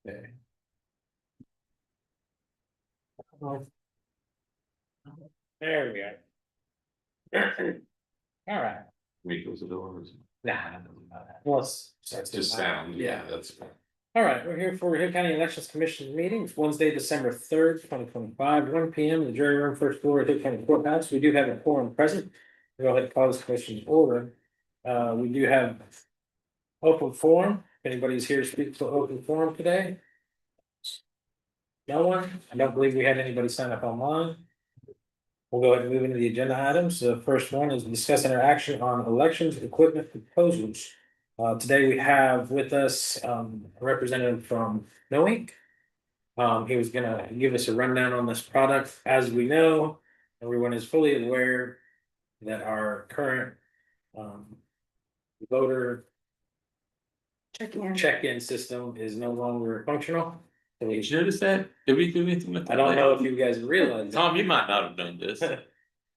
Okay. There we go. All right. We close the doors. Nah. Well, That's just sound. Yeah. That's fine. All right, we're here for Hill County Elections Commission meeting. It's Wednesday, December 3rd, 2025, 1 p.m. in the jury room, first floor of Hill County Courthouse. We do have a quorum present. We'll go ahead and call this commission to order. We do have open forum. If anybody's here to speak to open forum today. No one? I don't believe we had anybody sign up online. We'll go ahead and move into the agenda items. The first one is discuss interaction on elections equipment proposals. Today we have with us a representative from No Inc. He was gonna give us a rundown on this product. As we know, everyone is fully aware that our current voter check-in system is no longer functional. So Did you notice that? Did we do anything with that? I don't know if you guys realize. Tom, you might not have done this.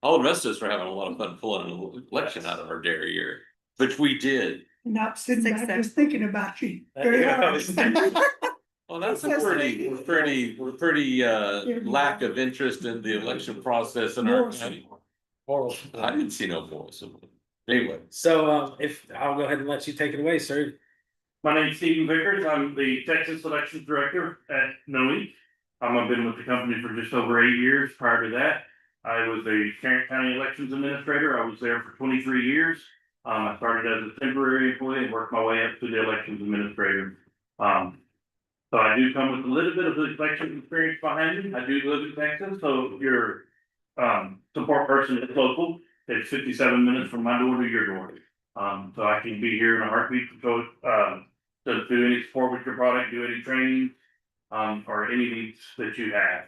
All the rest of us were having a lot of fun pulling an election out of our dairy year, which we did. Not sitting back just thinking about you. Well, that's a we're pretty lack of interest in the election process in our county. I didn't see no voice. Anyway. So if I'll go ahead and let you take it away, sir. My name's Stephen Vickers. I'm the Texas Elections Director at NOE. I've been with the company for just over 8 years. Prior to that, I was a Tarrant County Elections Administrator. I was there for 23 years. I started as a temporary employee and worked my way up to the Elections Administrator. So I do come with a little bit of the election experience behind me. I do live in Texas, so your support person is local. It's 57 minutes from my door to your door. So I can be here in a heartbeat to do any support with your product, do any training, or any needs that you have.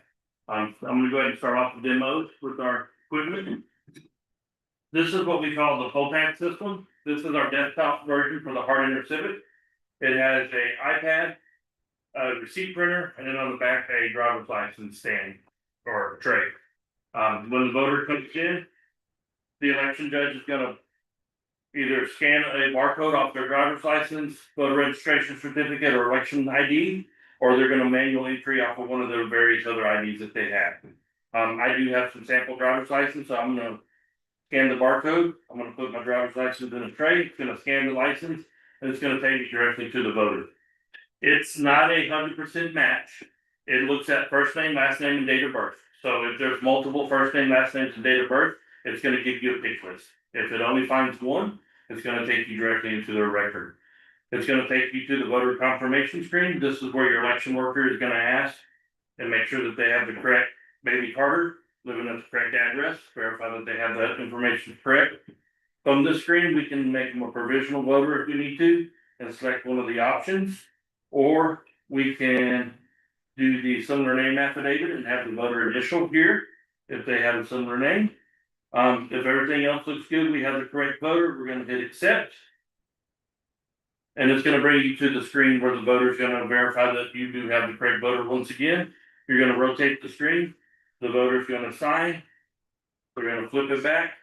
I'm gonna go ahead and start off the demos with our equipment. This is what we call the POPAC system. This is our desktop version for the Hardinter Civic. It has a iPad, a receipt printer, and then on the back a driver's license stand or tray. When the voter comes in, the election judge is gonna either scan a barcode off their driver's license, voter registration certificate, or election ID, or they're gonna manual entry off of one of the various other IDs that they have. I do have some sample driver's license, so I'm gonna scan the barcode. I'm gonna put my driver's license in a tray. It's gonna scan the license, and it's gonna take me directly to the voter. It's not 100% match. It looks at first name, last name, and date of birth. So if there's multiple first name, last names, and date of birth, it's gonna give you a pick list. If it only finds one, it's gonna take you directly into their record. It's gonna take you to the voter confirmation screen. This is where your election worker is gonna ask and make sure that they have the correct baby Carter, living at the correct address, verify that they have that information correct. From this screen, we can make them a provisional voter if we need to, and select one of the options. Or we can do the similar name affidavit and have the voter initial here, if they have a similar name. If everything else looks good, we have the correct voter, we're gonna hit accept. And it's gonna bring you to the screen where the voter's gonna verify that you do have the correct voter once again. You're gonna rotate the screen, the voter's gonna sign. We're gonna flip it back.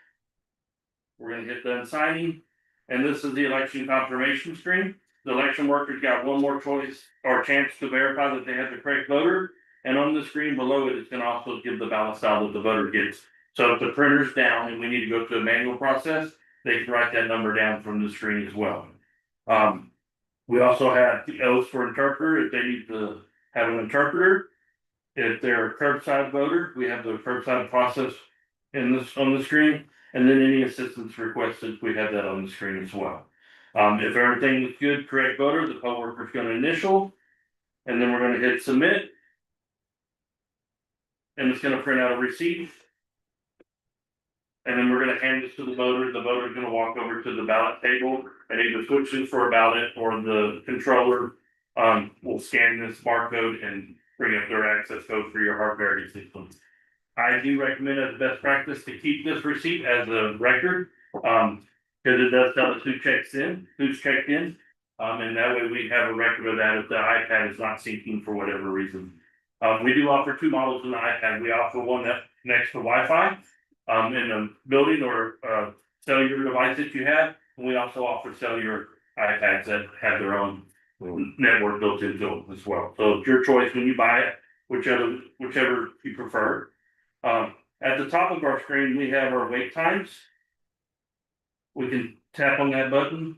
We're gonna hit done signing, and this is the election confirmation screen. The election worker's got one more choice or chance to verify that they have the correct voter. And on the screen below it, it's gonna also give the ballot style that the voter gets. So if the printer's down and we need to go to a manual process, they can write that number down from the screen as well. We also have the O's for interpreter if they need to have an interpreter. If they're a curbside voter, we have the curbside process on the screen, and then any assistance requested, we have that on the screen as well. If everything is good, correct voter, the poll worker's gonna initial, and then we're gonna hit submit. And it's gonna print out a receipt. And then we're gonna hand this to the voter. The voter's gonna walk over to the ballot table and either switch this for a ballot, or the controller will scan this barcode and bring up their access code for your hard verity system. I do recommend as best practice to keep this receipt as a record, because it does tell us who's checked in, and that way we have a record of that if the iPad is not syncing for whatever reason. We do offer two models in the iPad. We offer one that connects to Wi-Fi in a building or cellular device that you have. And we also offer cellular iPads that have their own network built into them as well. So it's your choice when you buy it, whichever you prefer. At the top of our screen, we have our wait times. We can tap on that button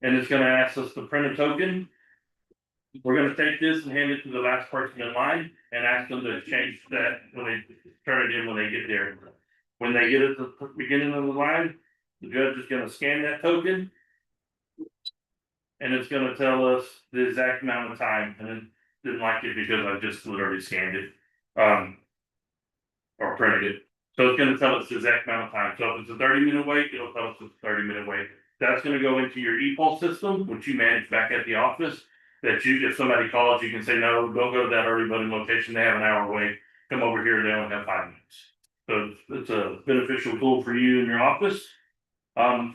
and it's gonna ask us to print a token. We're gonna take this and hand it to the last person in line and ask them to change that when they turn it in when they get there. When they get it at the beginning of the line, the judge is gonna scan that token. And it's gonna tell us the exact amount of time, and it didn't like it because I just literally scanned it. Or printed it, so it's gonna tell us the exact amount of time, so if it's a 30-minute wait, it'll tell us it's a 30-minute wait. That's gonna go into your e-pulse system, which you manage back at the office. That you, if somebody calls, you can say, no, don't go to that early voting location, they have an hour wait, come over here, they only have 5 minutes. So it's a beneficial tool for you in your office.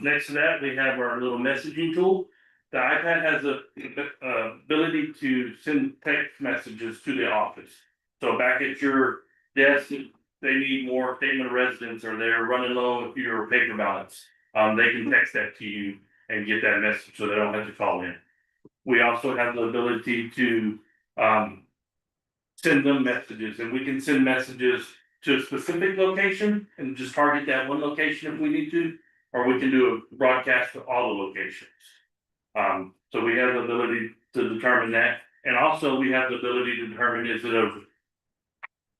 Next to that, we have our little messaging tool. The iPad has a ability to send text messages to the office. So back at your desk, they need more statement of residence or they're running low with your paper balance. They can text that to you and get that message so they don't have to call in. We also have the ability to send them messages, and we can send messages to a specific location and just target that one location if we need to, or we can do a broadcast to all the locations. So we have the ability to determine that, and also we have the ability to determine is it a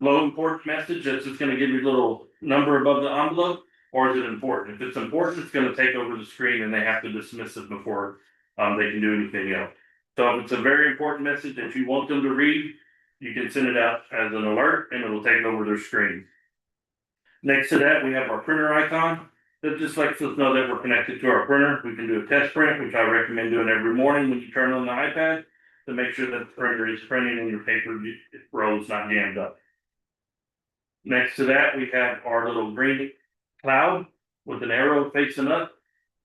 low import message that's just gonna give you a little number above the envelope, or is it important? If it's important, it's gonna take over the screen and they have to dismiss it before they can do anything else. So if it's a very important message that you want them to read, you can send it out as an alert and it'll take over their screen. Next to that, we have our printer icon. That just lets us know that we're connected to our printer. We can do a test print, which I recommend doing every morning when you turn on the iPad to make sure that the printer is printing and your paper roll is not jammed up. Next to that, we have our little green cloud with an arrow facing up.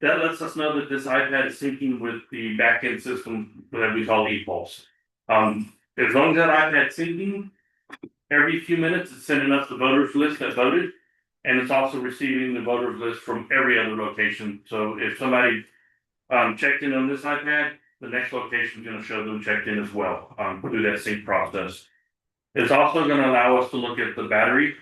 That lets us know that this iPad is syncing with the backend system that we call ePulse. As long as that iPad's syncing, every few minutes it's sending us the voters list that voted, and it's also receiving the voters list from every other location. So if somebody checked in on this iPad, the next location is going to show them checked in as well through that sync process. It's also going to allow us to look at the battery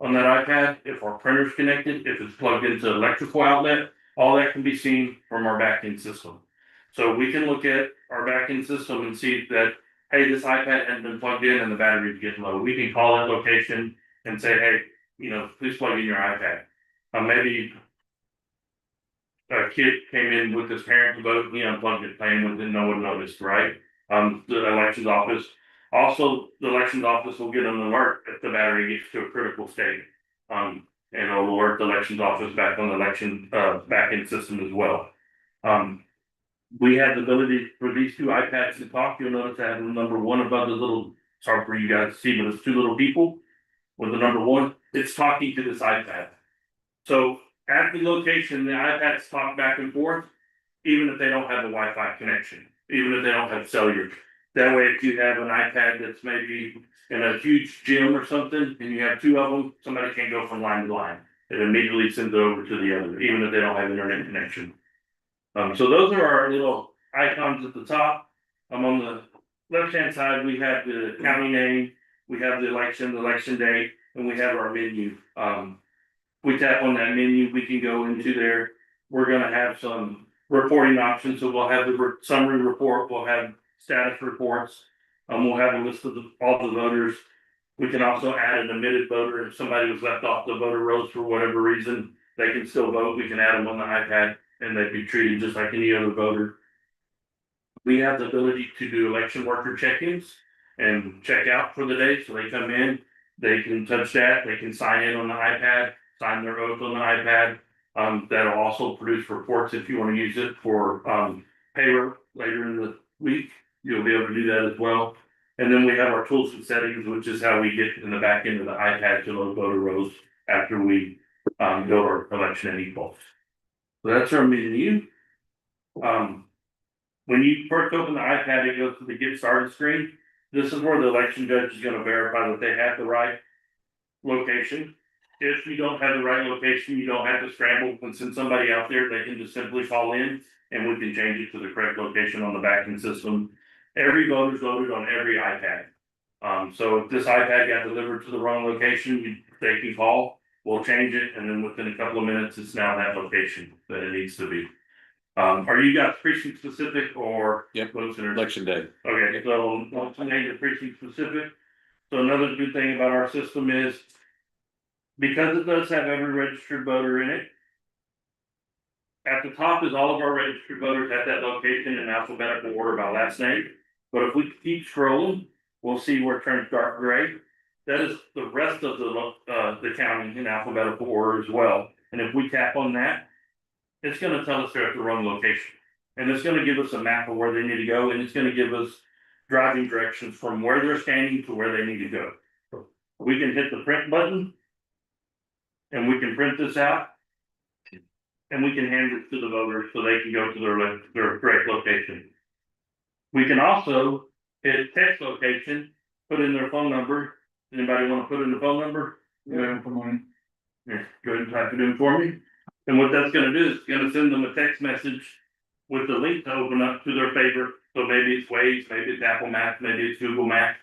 on that iPad, if our printer's connected, if it's plugged into electrical outlet, all that can be seen from our backend system. So we can look at our backend system and see that, hey, this iPad hasn't been plugged in and the battery is getting low. We can call that location and say, hey, please plug in your iPad. Maybe a kid came in with his parent to vote, he unplugged it, playing with it, no one noticed, right? The elections office. Also, the elections office will get an alert if the battery gets to a critical state. And it'll alert the elections office back on the election backend system as well. We have the ability for these two iPads to talk. You'll notice I have number one above the little, sorry for you guys to see, but it's two little people with the number one. It's talking to this iPad. So at the location, the iPads talk back and forth, even if they don't have a Wi-Fi connection, even if they don't have cellular. That way, if you have an iPad that's maybe in a huge gym or something, and you have two of them, somebody can't go from line to line. It immediately sends it over to the other, even if they don't have internet connection. So those are our little icons at the top. On the left-hand side, we have the county name, we have the election date, and we have our menu. We tap on that menu, we can go into there. We're gonna have some reporting options, so we'll have the summary report, we'll have status reports. We'll have a list of all the voters. We can also add an omitted voter. If somebody was left off the voter rolls for whatever reason, they can still vote. We can add them on the iPad and they'd be treated just like any other voter. We have the ability to do election worker check-ins and check out for the day. So they come in, they can touch that, they can sign in on the iPad, sign their oath on the iPad. That'll also produce reports if you want to use it for payroll later in the week. You'll be able to do that as well. And then we have our tools and settings, which is how we get in the back end of the iPad to load voter rolls after we build our election and ePulse. So that's our menu. When you first open the iPad, it goes to the get started screen. This is where the election judge is going to verify that they have the right location. if you don't have the right location, you don't have to scramble and send somebody out there, they can just simply call in. And we can change it to the correct location on the backing system. Every voter's voted on every iPad. So if this iPad got delivered to the wrong location, they can call, we'll change it, and then within a couple of minutes, it's now that location that it needs to be. Are you guys precinct specific or? Yep. Votes in Election day. Okay, so once again, the precinct specific. So another good thing about our system is. Because it does have every registered voter in it. At the top is all of our registered voters at that location in alphabetical order by last name. But if we keep scrolling, we'll see where it turns dark gray. That is the rest of the county in alphabetical order as well. And if we tap on that, it's gonna tell us they're at the wrong location. And it's gonna give us a map of where they need to go, and it's gonna give us driving directions from where they're standing to where they need to go. We can hit the print button. And we can print this out. And we can hand it to the voters so they can go to their correct location. We can also hit text location, put in their phone number. Anybody want to put in the phone number? Yeah, come on. Yeah, go ahead and type it in for me. And what that's gonna do is it's gonna send them a text message with the link to open up to their favorite. So maybe it's Waze, maybe it's Apple Maps, maybe it's Google Maps.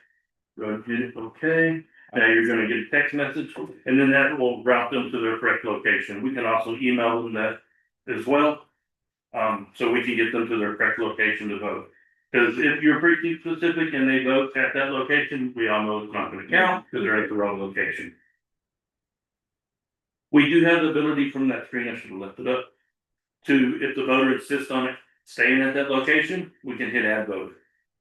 Go ahead and hit it, okay. Now you're gonna get a text message, and then that will route them to their correct location. We can also email them that as well. So we can get them to their correct location to vote. Cause if you're precinct specific and they vote at that location, we all know it's not gonna count, cause they're at the wrong location. We do have the ability from that screen, I should have left it up. To, if the voter insists on it staying at that location, we can hit add voter.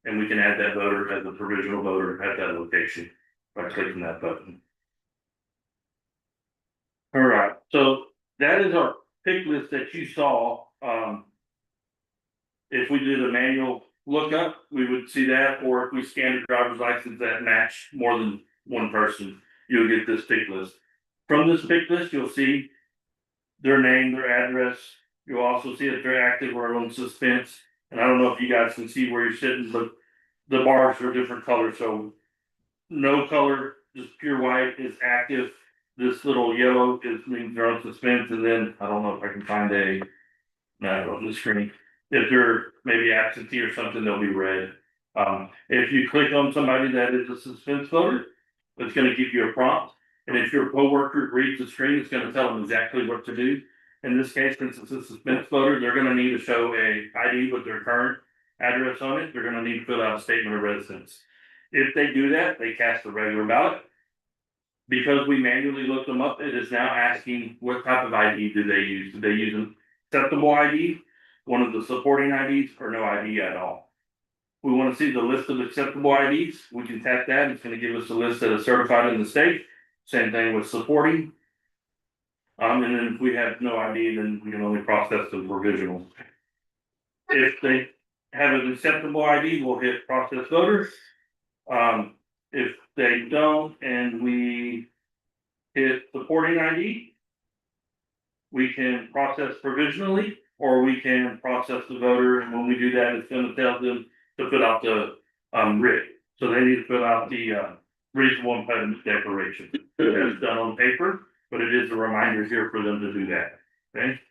And we can add that voter as a provisional voter at that location. By clicking that button. All right, so that is our pick list that you saw, if we did a manual lookup, we would see that, or if we scanned a driver's license that match more than one person, you'll get this pick list. From this pick list, you'll see their name, their address, you'll also see if they're active or on suspense, and I don't know if you guys can see where you're sitting, but the bars are different colors, so no color, just pure white is active. This little yellow means they're on suspense, and then I don't know if I can find on the screen. If they're maybe absentee or something, they'll be red. If you click on somebody that is a suspense voter, it's gonna give you a prompt. And if your coworker reads the screen, it's gonna tell them exactly what to do. In this case, since it's a suspense voter, they're gonna need to show a ID with their current address on it. They're gonna need to fill out a statement of residence. If they do that, they cast a regular ballot. Because we manually looked them up, it is now asking what type of ID do they use? Do they use an acceptable ID, one of the supporting IDs, or no ID at all? We want to see the list of acceptable IDs. We can tap that. It's going to give us a list that is certified in the state. Same thing with supporting. And then if we have no ID, then we can only process the provisional. If they have an acceptable ID, we'll hit process voters. If they don't and we hit supporting ID, we can process provisionally, or we can process the voter, and when we do that, it's gonna tell them to fill out the writ. So they need to fill out the reasonable impediment declaration. It's done on paper, but it is a reminder here for them to do that, okay?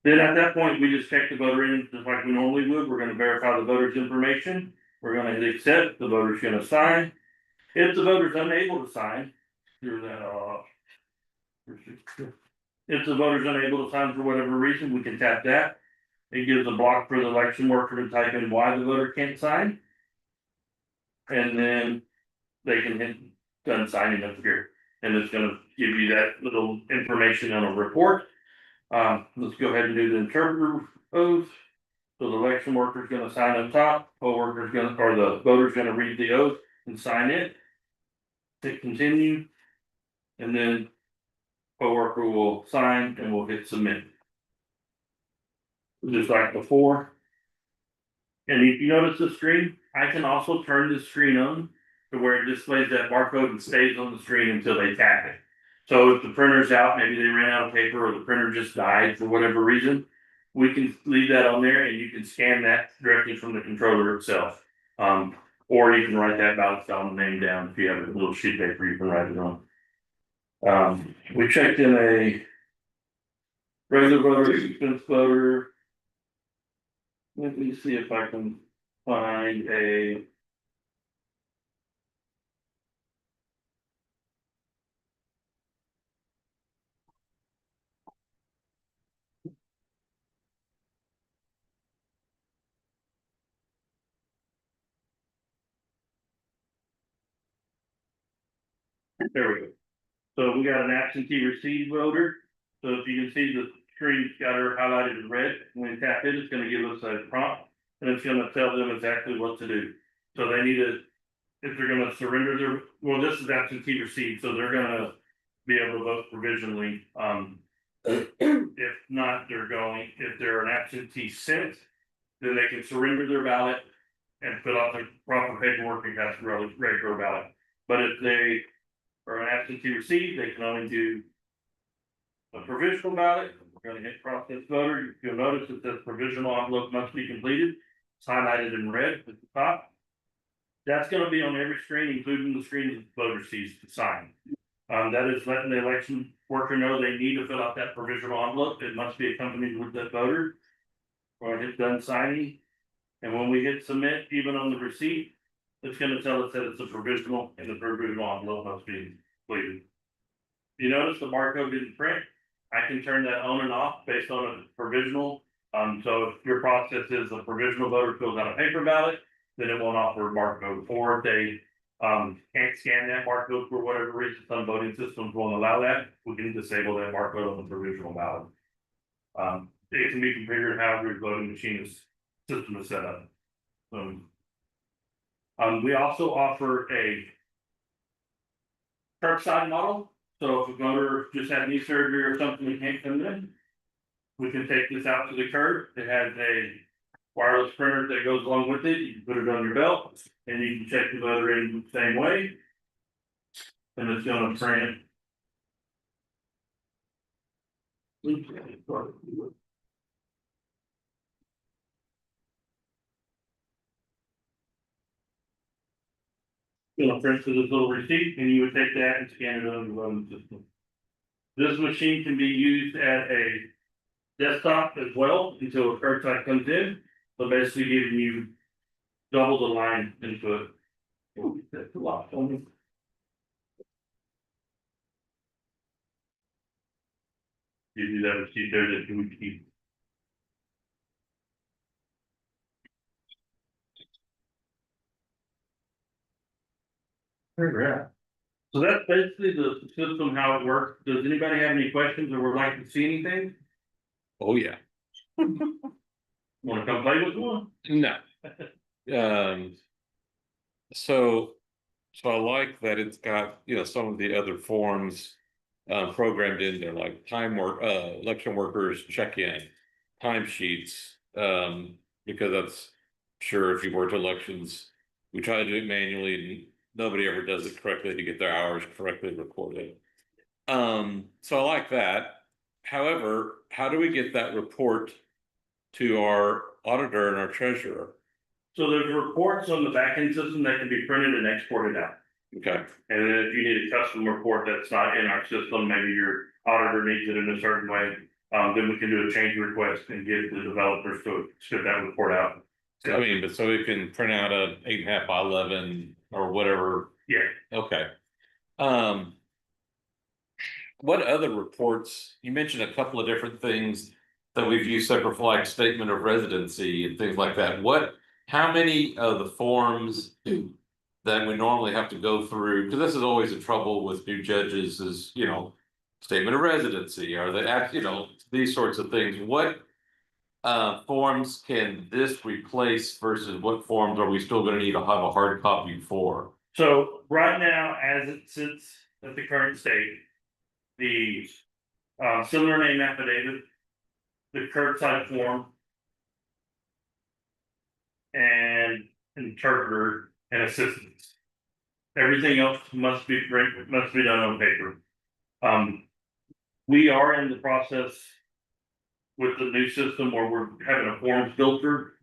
Then at that point, we just check the voter in just like we normally would. We're gonna verify the voter's information. We're gonna hit accept, the voter's gonna sign. If the voter's unable to sign, clear that off. If the voter's unable to sign for whatever reason, we can tap that. It gives a block for the election worker to type in why the voter can't sign. And then they can hit done signing up here. And it's gonna give you that little information on a report. Let's go ahead and do the interpreter oath. So the election worker's gonna sign up top, or the voter's gonna read the oath and sign it. Hit continue. And then co-worker will sign and we'll hit submit. Just like before. And if you notice the screen, I can also turn this screen on to where it displays that barcode and stays on the screen until they tap it. So if the printer's out, maybe they ran out of paper or the printer just died for whatever reason, we can leave that on there and you can scan that directly from the controller itself. Or you can write that ballot style name down if you have a little sheet of paper you can write it on. We checked in a regular voter, suspense voter. Let me see if I can find a. There we go. So we got an absentee received voter. So if you can see the screen's got her highlighted in red, when we tap it, it's gonna give us a prompt. And it's gonna tell them exactly what to do. So they need to, if they're gonna surrender their, well, this is absentee received, so they're gonna be able to vote provisionally. If not, if they're an absentee sent, then they can surrender their ballot and fill out the proper paperwork and cast a regular ballot. But if they or an absentee received, they can only do a provisional ballot. We're gonna hit process voter. You'll notice that the provisional envelope must be completed. It's highlighted in red at the top. That's gonna be on every screen, including the screen that the voter sees to sign. That is letting the election worker know they need to fill out that provisional envelope. It must be accompanied with that voter. Or hit done signing. And when we hit submit, even on the receipt, it's gonna tell us that it's a provisional and the provisional envelope must be completed. You notice the barcode didn't print, I can turn that on and off based on a provisional. So if your process is a provisional voter fills out a paper ballot, then it won't offer a barcode. Or if they can't scan that barcode for whatever reason, some voting systems won't allow that, we can disable that barcode on the provisional ballot. It can be configured however your voting machine system is set up. We also offer a curbside model. So if a voter just had knee surgery or something and can't come in, we can take this out to the curb. It has a wireless printer that goes along with it. You can put it on your belt and you can check the voter in the same way. And it's gonna print. Print to this little receipt and you would take that and scan it on the voting system. This machine can be used at a desktop as well until a curbside comes in. So basically giving you double the line input. Ooh, that's a lot for me. Give you that receipt there that you would keep. So that's basically the system, how it works. Does anybody have any questions or would like to see anything? Oh, yeah. Wanna come play with one? No. So I like that it's got, some of the other forms programmed in there, like election workers check-in, timesheets, because that's sure if you worked elections, we try to do it manually and nobody ever does it correctly to get their hours correctly recorded. So I like that. However, how do we get that report to our auditor and our treasurer? So there's reports on the backend system that can be printed and exported out. Okay, And then if you need a custom report that's not in our system, maybe your auditor needs it in a certain way, then we can do a change request and get the developers to spit that report out. I mean, but so we can print out a 8.5 by 11 or whatever. Yeah, Okay. What other reports, you mentioned a couple of different things that we've used separate for like statement of residency and things like that. How many of the forms that we normally have to go through, because this is always a trouble with new judges is, statement of residency, or these sorts of things. What forms can this replace versus what forms are we still gonna need to have a hard copy for? so right now, as it sits at the current state, the similar name affidavit, the curbside form, and interpreter and assistance. Everything else must be done on paper. We are in the process with the new system where we're having a forms builder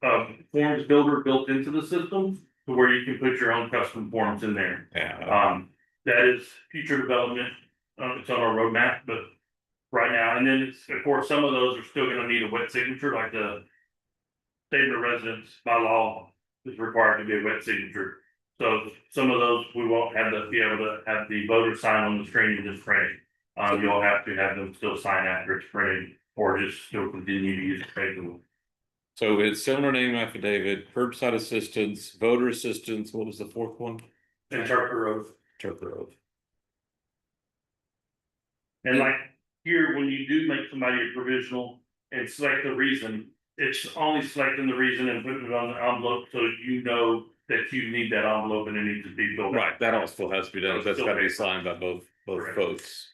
built into the system to where you can put your own custom forms in there. Yeah. That is future development. it's on our roadmap, but right now, and then it's, of course, some of those are still gonna need a wet signature, like the statement of residence by law is required to be a wet signature. So some of those, we won't have be able to have the voter sign on the screen and just print. You'll have to have them still sign after it's printed, or just still continue to use the paper. So it's similar name affidavit, curbside assistance, voter assistance, what was the fourth one? Interpreter oath. Interpreter oath. And like here, when you do make somebody a provisional and select the reason, it's only selecting the reason and putting it on the envelope, so you know that you need that envelope and it needs to be filled out. Right, that all still has to be done, It's that's still gotta be paper. signed by both Correct. folks.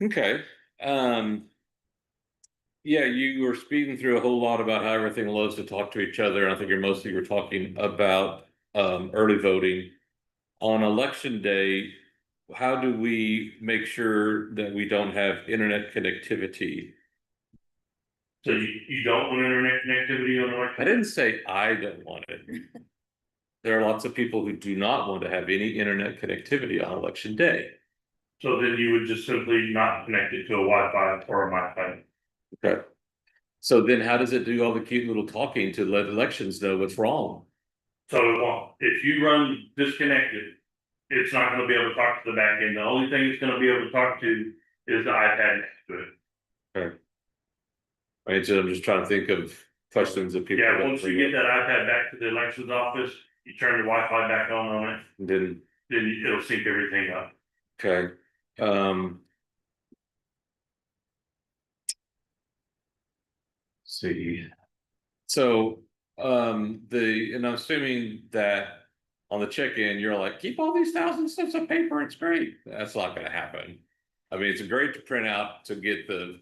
Okay, yeah, you were speeding through a whole lot about how everything loves to talk to each other, and I think you're mostly were talking about early voting. On election day, how do we make sure that we don't have internet connectivity? So you don't want internet connectivity on election? I didn't say I don't want it. There are lots of people who do not want to have any internet connectivity on election day. So then you would just simply not connect it to a Wi-Fi or a MiFi. Okay. So then how does it do all the cute little talking to let elections know what's wrong? So it won't. If you run disconnected, it's not gonna be able to talk to the back end. The only thing it's gonna be able to talk to is the iPad next to it. Okay. Right, so I'm just trying to think of questions that people. Yeah, once you get that iPad back to the elections office, you turn your Wi-Fi back on it, Then, then it'll sync everything up. okay, see. So, and I'm assuming that on the check-in, you're like, keep all these thousand slips of paper, it's great. That's not gonna happen. I mean, it's great to print out to get the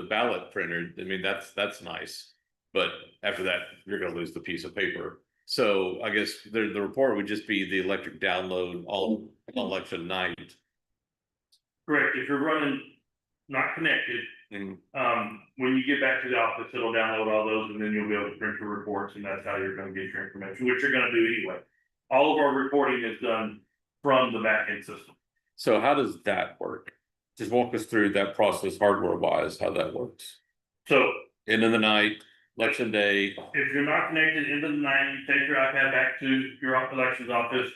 ballot printer. I mean, that's nice. But after that, you're gonna lose the piece of paper. So I guess the report would just be the electric download all election night. Correct, if you're running not connected, And when you get back to the office, it'll download all those and then you'll be able to print your reports and that's how you're gonna get your information, which you're gonna do anyway. All of our reporting is done from the back end system. so how does that work? Just walk us through that process hardware wise, how that works. So End of the night, election day. if you're not connected into the night, you take your iPad back to your elections office.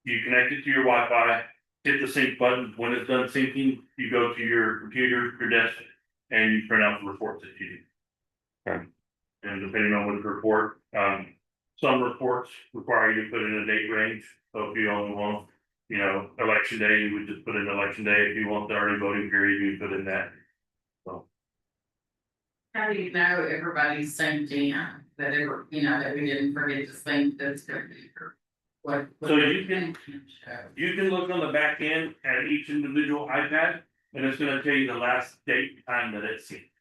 You connect it to your Wi-Fi, hit the sync button. When it's done syncing, you go to your computer, your desk, and you print out the reports that you do. Okay. And depending on which report, some reports require you to put in a date range. So if you only want, election day, you would just put in election day. If you want the early voting period, you put in that. So. How do you know everybody's synced in, that that we didn't forget to sync this computer? What? So you can look on the back end at each individual iPad, and it's gonna tell you the last date time that it's synced.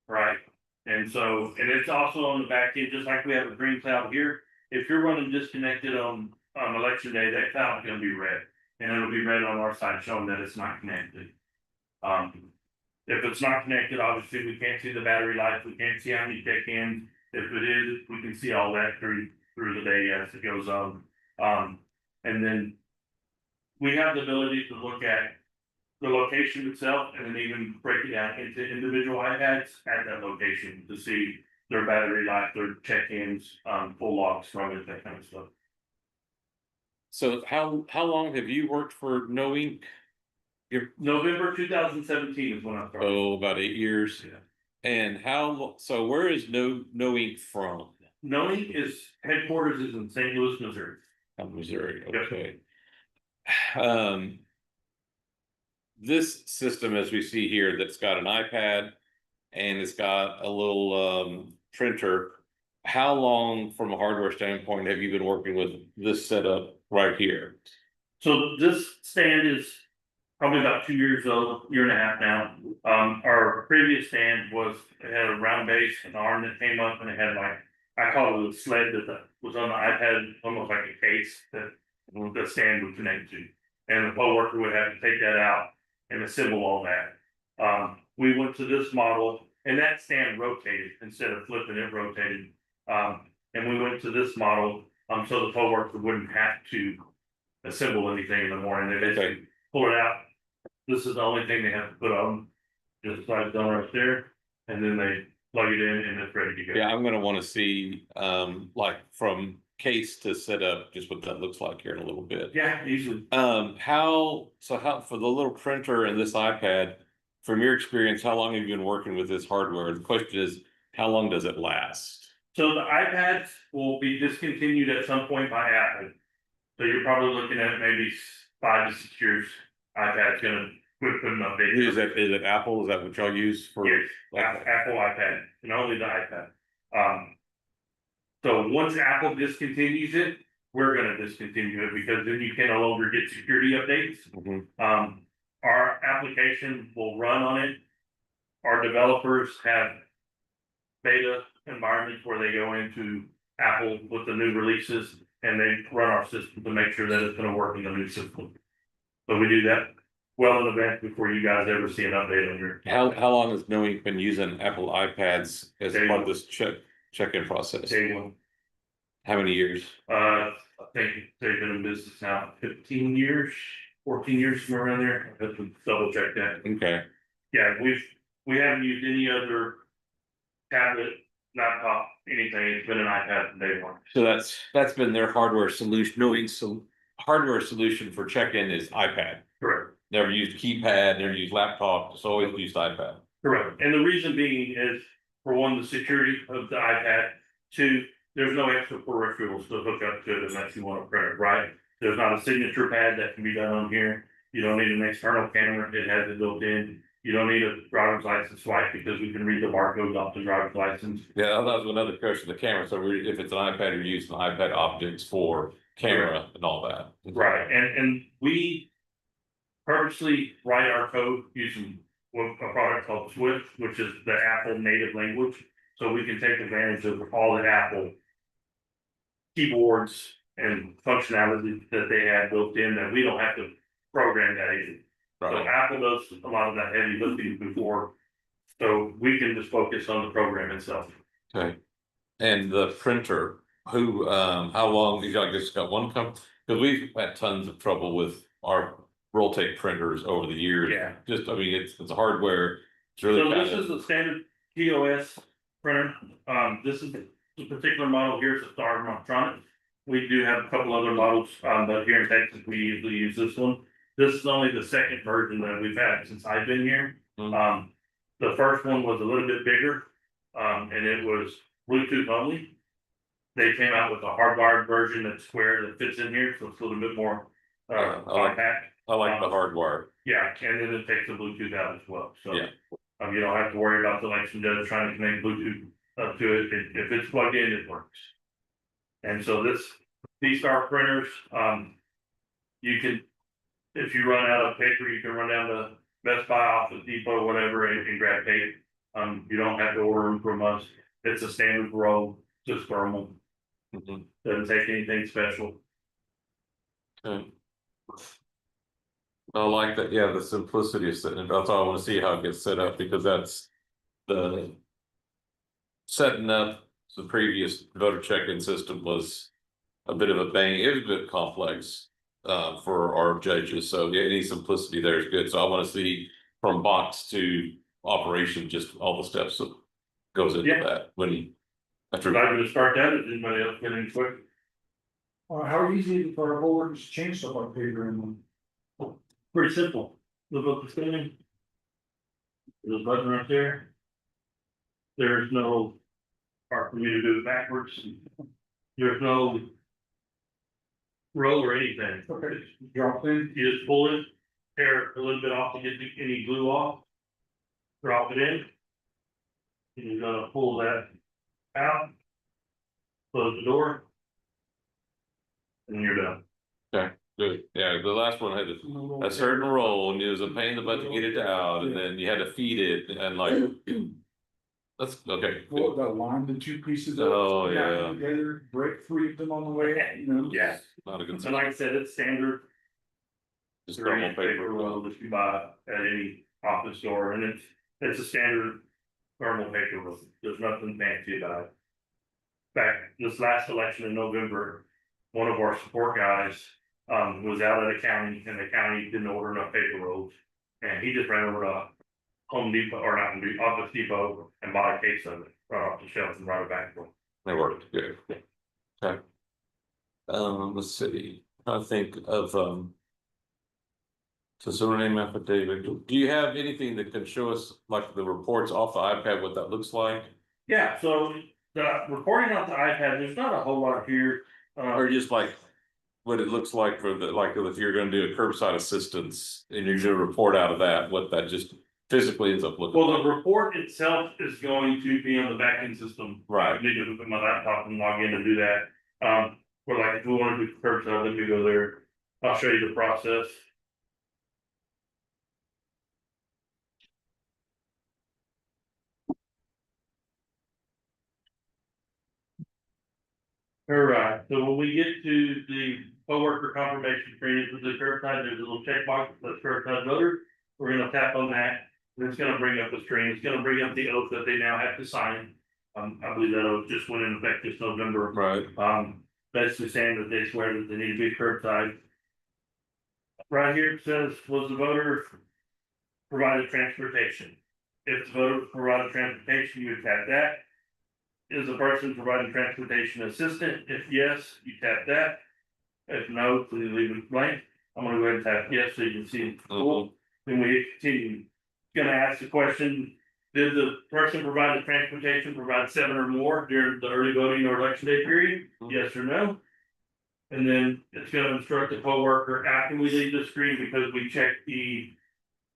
Right, and it's also on the back end, just like we have a green cloud here. If you're running disconnected on election day, that cloud is gonna be red, and it'll be red on our side showing that it's not connected. If it's not connected, obviously we can't see the battery life, we can't see how many check-ins. If it is, we can see all that through the day as it goes on. And then we have the ability to look at the location itself and then even break it down into individual iPads at that location to see their battery life, their check-ins, full logs from it, that kind of stuff. So how long have you worked for No Ink? November 2017 is when I started. Oh, about 8 years. Yeah. And so where is No Ink from? Knowing is headquarters is in St. Louis, Missouri. Missouri, Yep. okay. This system, as we see here, that's got an iPad and it's got a little printer. How long, from a hardware standpoint, have you been working with this setup right here? So this stand is probably about 2 years old, year and a half now. Our previous stand it had a round base, an arm that came up, and it had I call it a sled that was on the iPad, almost like a case that the stand would connect to. And the poll worker would have to take that out and assemble all that. We went to this model, and that stand rotated instead of flipping, it rotated. And we went to this model, so the poll worker wouldn't have to assemble anything in the morning, they Okay. basically pull it out. This is the only thing they have to put on, just slide it down right there, and then they plug it in and it's ready to go. Yeah, I'm gonna wanna see, like from case to set up, just what that looks like here in a little bit. Yeah, easily. How for the little printer and this iPad, from your experience, how long have you been working with this hardware? The question is, how long does it last? So the iPads will be discontinued at some point by Apple. So you're probably looking at maybe 5 to 6 years. iPad's gonna quit putting updates. Is it Apple? Is that what y'all use for? Yes, like- Apple iPad, and only the iPad. So once Apple discontinues it, we're gonna discontinue it because then you can no longer get security updates. Mhm. Our application will run on it. Our developers have beta environments where they go into Apple with the new releases and they run our system to make sure that it's gonna work in the new system. So we do that well in advance before you guys ever see an update on your. How long has Knowing been using Apple iPads as Day part of one. this check-in process? Day one. How many years? I think they've been in business now 15 years, 14 years, somewhere around there. I have to double check that. Okay, Yeah, we haven't used any other tablet, laptop, anything. It's been an iPad from day one. so that's been their hardware solution, hardware solution for check-in is iPad. Correct. Never used keypad, never used laptop, just always used iPad. Correct. And the reason being is, for one, the security of the iPad. Two, there's no extra peripherals to hook up to it unless you want to print it, right? There's not a signature pad that can be done on here. You don't need an external camera. It has it built in. You don't need a driver's license swipe because we can read the barcode off the driver's license. Yeah, that was another question, the camera, so if it's an iPad, you're using iPad optics for camera and all that. Right, and we purposely write our code using a product called Swift, which is the Apple native language. So we can take advantage of all the Apple keyboards and functionality that they have built in that we don't have to program that either. So Right, Apple does a lot of that heavy lifting before. So we can just focus on the program itself. okay. And the printer, how long, y'all just got one company? Because we've had tons of trouble with our Rolltake printers over the years. Yeah. Just, I mean, it's a hardware, it's really So kind this is of, the standard POS printer. This is the particular model here, it's a Star Montronix. We do have a couple other models, but here in Texas, we usually use this one. This is only the second version that we've had since I've been here. Mhm. The first one was a little bit bigger, and it was Bluetooth only. They came out with a hardwired version that's square that fits in here, so it's a little bit more Yeah, I like- compact. I like the hardware. Yeah, and then it takes the Bluetooth out as well, so. Yeah. You don't have to worry about the election judge trying to connect Bluetooth up to it, if it's plugged in, it works. And so these Star printers, you can, if you run out of paper, you can run down to Best Buy, Office Depot, whatever, and grab tape. You don't have to order them from us, it's a standard roll, just thermal, Mhm. doesn't take anything special. Okay. I like that, yeah, the simplicity of setting it, that's all I wanna see how it gets set up, because that's the. Setting up the previous voter check-in system was a bit of a bang, it was a bit complex. For our judges, so yeah, any simplicity there is good, so I wanna see from box to operation, just all the steps that goes into Yeah. that, when. After, Should I gonna start that, or anybody else get any quick? How easy for our voters to change stuff like paper and. Pretty simple, look up the screen. There's a button right there. There's no part for me to do it backwards. There's no roll or anything. Okay, drop in. You just pull it, tear it a little bit off to get any glue off. Drop it in. And you're gonna pull that out. Close the door. And you're done. good, yeah, the last one had a certain role, and it was a pain in the butt to get it out, and then you had to feed it, and like. That's, okay, Well, good. that line, the two pieces. of- Oh, yeah. Together, break three of them on the way, you know. Yeah. Not a good, And like I said, it's standard. just thermal Paper paper. roll that you buy at any office store, and it's a standard thermal paper roll, there's nothing fancy about it. In fact, this last election in November, one of our support guys Was out at a county and the county didn't order enough paper rolls. And he just ran over to Home Depot or not Home Depot, Office Depot and bought a case of it right off the shelf and brought it back for him. They worked good. Okay. Let's see, I think of, so someone name affidavit, do you have anything that can show us like the reports off the iPad, what that looks like? Yeah, so the reporting off the iPad, there's not a whole lot here. Or just like what it looks like for the, like if you're gonna do a curbside assistance and you're gonna report out of that, what that just physically ends up looking Well, like. the report itself is going to be on the backend system. Right. I need to look at my laptop and log in to do that. Or like if we want to do curbside, then we go there. I'll show you the process. All right, so when we get to the coworker confirmation screen, it's the curbside, there's a little checkbox that says curbside voter. We're gonna tap on that, and it's gonna bring up the screen, it's gonna bring up the oath that they now have to sign. I believe that oath just went into effect this November. Right, Basically saying that they swear that they need to be curbside. Right here it says, was the voter provided transportation? If the voter provided transportation, you would tap that. Is the person providing transportation assistant? If yes, you tap that. If no, please leave it blank. I'm gonna go ahead and tap yes so you can see it. Cool. Then we hit continue. Gonna ask the question, did the person provide the transportation provide 7 or more during the early voting or election day period? Yes or no? And then it's gonna instruct the coworker after we leave the screen, because we checked the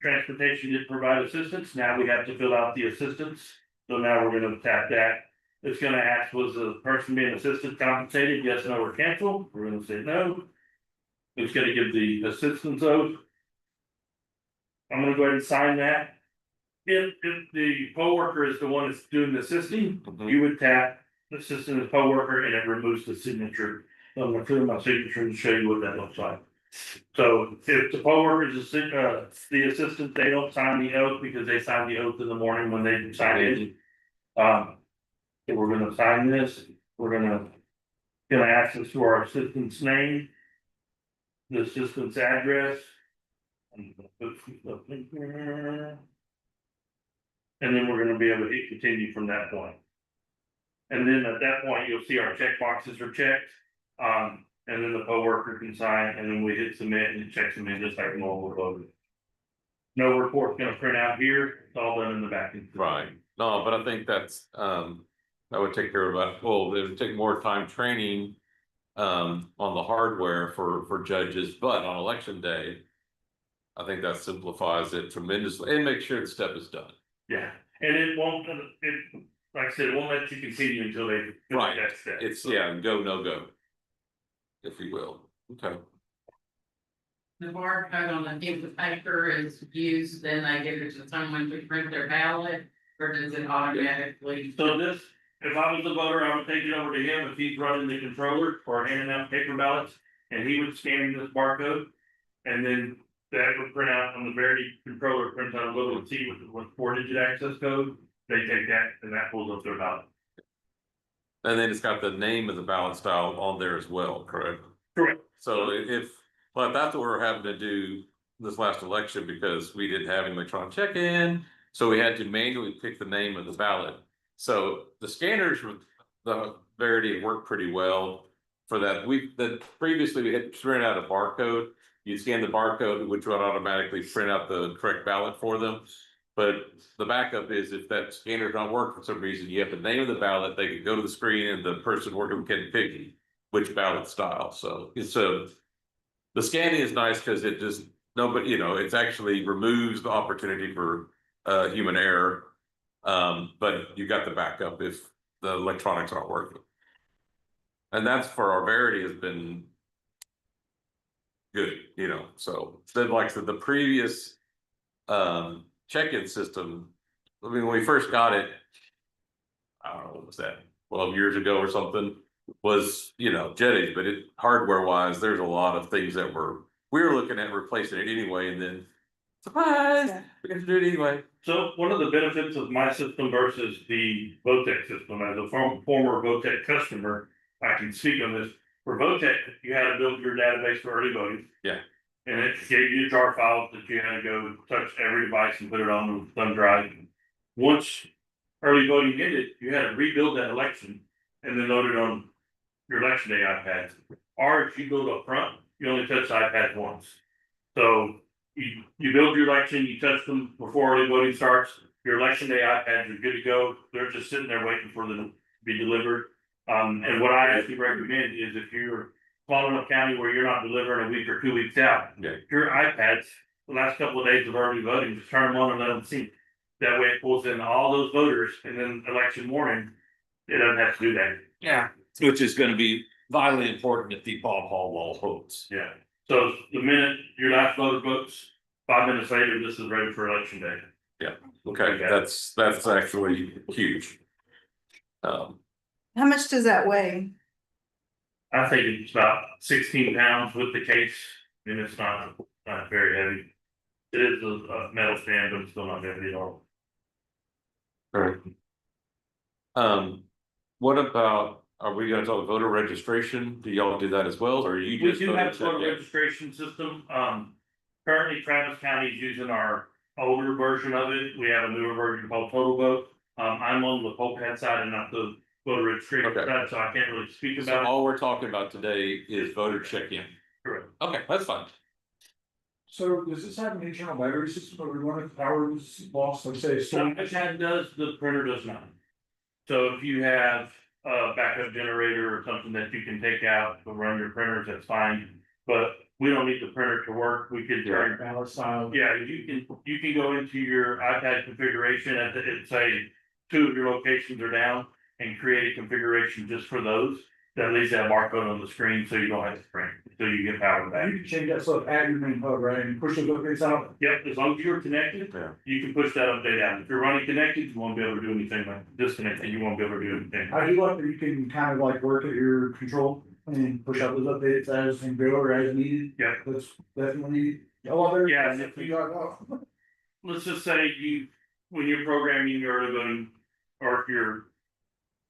transportation did provide assistance. Now we have to fill out the assistance. So now we're gonna tap that. It's gonna ask, was the person being assisted compensated? Yes, no, or cancel? We're gonna say no. It's gonna give the assistance oath. I'm gonna go ahead and sign that. If the coworker is the one that's doing the assisting, you would tap assistant and coworker and it removes the signature. So I'm gonna fill in my signature and show you what that looks like. So if the coworker is the assistant, they don't sign the oath because they signed the oath in the morning when they signed in. So we're gonna sign this, we're gonna ask us for our assistant's name. The assistant's address. And then we're gonna be able to hit continue from that point. And then at that point, you'll see our check boxes are checked. And then the coworker can sign and then we hit submit and it checks them in just like normal voting. No report's gonna print out here, it's all done in the back end. right, no, but I think that's, that would take care of that, well, it would take more time training. On the hardware for judges, but on election day. I think that simplifies it tremendously and make sure the step is done. Yeah, and it won't, like I said, it won't let you continue until they. Right. That step. It's, yeah, go, no go. If you will, okay. The barcode on the piece of paper is used, then they give it to someone to print their ballot, or does it automatically? So this, if I was the voter, I would take it over to him if he's running the controller or handing out paper ballots. And he would scan this barcode. And then that would print out on the Verity controller, prints out a little T with 4-digit access code. They take that and that pulls up their ballot. And then it's got the name of the ballot style on there as well, correct? Correct. So if, but that's what we're having to do this last election because we didn't have an electronic check-in. So we had to manually pick the name of the ballot. So the scanners with the Verity worked pretty well for that. Previously we had printed out a barcode. You scan the barcode, which would automatically print out the correct ballot for them. But the backup is if that scanner don't work for some reason, you have the name of the ballot, they can go to the screen and the person working can pick which ballot style. So it's the scanning is nice because it just nobody, it's actually removes the opportunity for human error. But you got the backup if the electronics aren't working. And that's for our Verity has been good, so then like the previous check-in system, I mean, when we first got it, I don't know, what was that, 12 years ago or something, was, Jetties, but it hardware wise, there's a lot of things that we were looking at replacing it anyway, and then surprise, we got to do it anyway. So one of the benefits of my system versus the Votech system, as a former Votech customer, I can speak on this. For VOTEC, you had to build your database for early voting. Yeah. And it gave you jar files that you had to go touch every device and put it on the thumb drive. Once early voting ended, you had to rebuild that election and then load it on your election day iPad. Or if you build up front, you only touch the iPad once. So you build your election, you touch them before early voting starts, your election day iPads are good to go. They're just sitting there waiting for them to be delivered. And what I actually recommend is if you're calling a county where you're not delivering a week or 2 weeks out, Yeah. your iPads, the last couple of days of early voting, just turn them on and let them see. That way it pulls in all those voters, and then election morning, it doesn't have to do that. Yeah. Which is gonna be vitally important if the Bob Hall law holds. Yeah. So the minute your last voter votes, 5 minutes later, this is ready for election day. Okay, that's actually huge. How much does that weigh? I think it's about 16 pounds with the case, and it's not very heavy. It is a metal stand, but it's still not heavy at all. Right. What about, are we gonna talk voter registration? Do y'all do that as well, or are you We just? do have a voter voting? registration system. Currently Travis County is using our older version of it. We have a newer version called Total Vote. I'm on the POPAD side and not the voter registration Okay. side, so I can't really speak So about it. all we're talking about today is voter check-in. Correct. Okay, that's fine. So does this have an internal battery system or we run it power is lost, like say, So storm? iPad does, the printer does not. So if you have a backup generator or something that you can take out to run your printers, that's fine. But we don't need the printer to work. We could turn. Ballot style. Yeah, you can go into your iPad configuration at the, it say 2 of your locations are down and create a configuration just for those. That leaves that barcode on the screen so you don't have to print, so you get power back. You can change that stuff at your main hub, right, and push those updates out. Yep, as long as you're connected, Yeah. you can push that update out. If you're running connected, you won't be able to do anything. Like disconnected, you won't be able to do anything. I do like that you can kind of like work at your control and push out those updates as and go or as needed. Yeah. That's definitely a lot better. Yeah, and if you you- got off. Let's just say when you're programming your early voting or your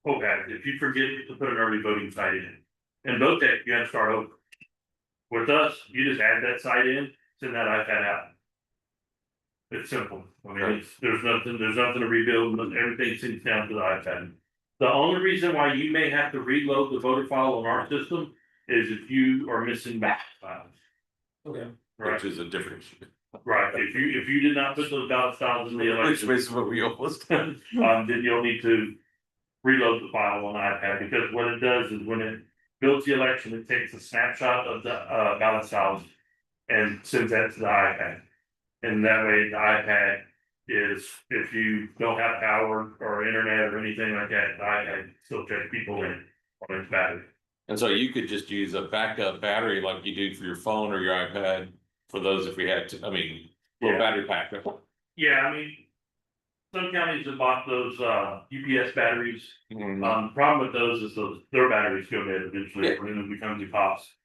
POPAD, if you forget to put an early voting site in. And VOTEC, you have to start over. With us, you just add that site in, send that iPad out. It's simple. I mean, there's nothing to rebuild, everything sinks down to the iPad. The only reason why you may have to reload the voter file on our system is if you are missing ballot files. Okay. Right, Which is a different issue. right. If you did not put those ballot files in the Which election, is what we almost done. then you'll need to reload the file on the iPad, because what it does is when it builds the election, it takes a snapshot of the ballot files and sends that to the iPad. And that way the iPad is, if you don't have power or internet or anything like that, the iPad still checks people in on its battery. And so you could just use a backup battery like you do for your phone or your iPad for those if we had to, I mean, little Yeah. battery pack. Yeah, I mean, some counties have bought those UPS batteries. Mhm. Problem with those is their batteries go dead eventually, Yeah. and it becomes a cost.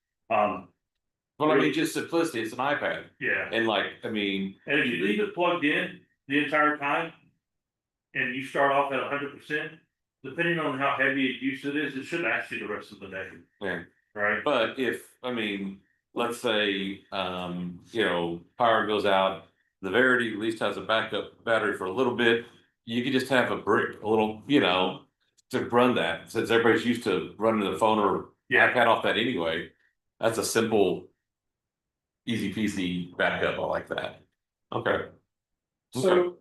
Well, I mean, just simplicity, it's an iPad. Yeah, And like, I mean, and if you leave it plugged in the entire time. And you start off at 100%, depending on how heavy a use it is, it should last you the rest of the day. Yeah. Right? but if, I mean, let's say, power goes out. The Verity at least has a backup battery for a little bit. You could just have a brick, a little, to run that, since everybody's used to running the phone or Yeah, iPad off that anyway. That's a simple. Easy peasy backup, I like that. Okay. So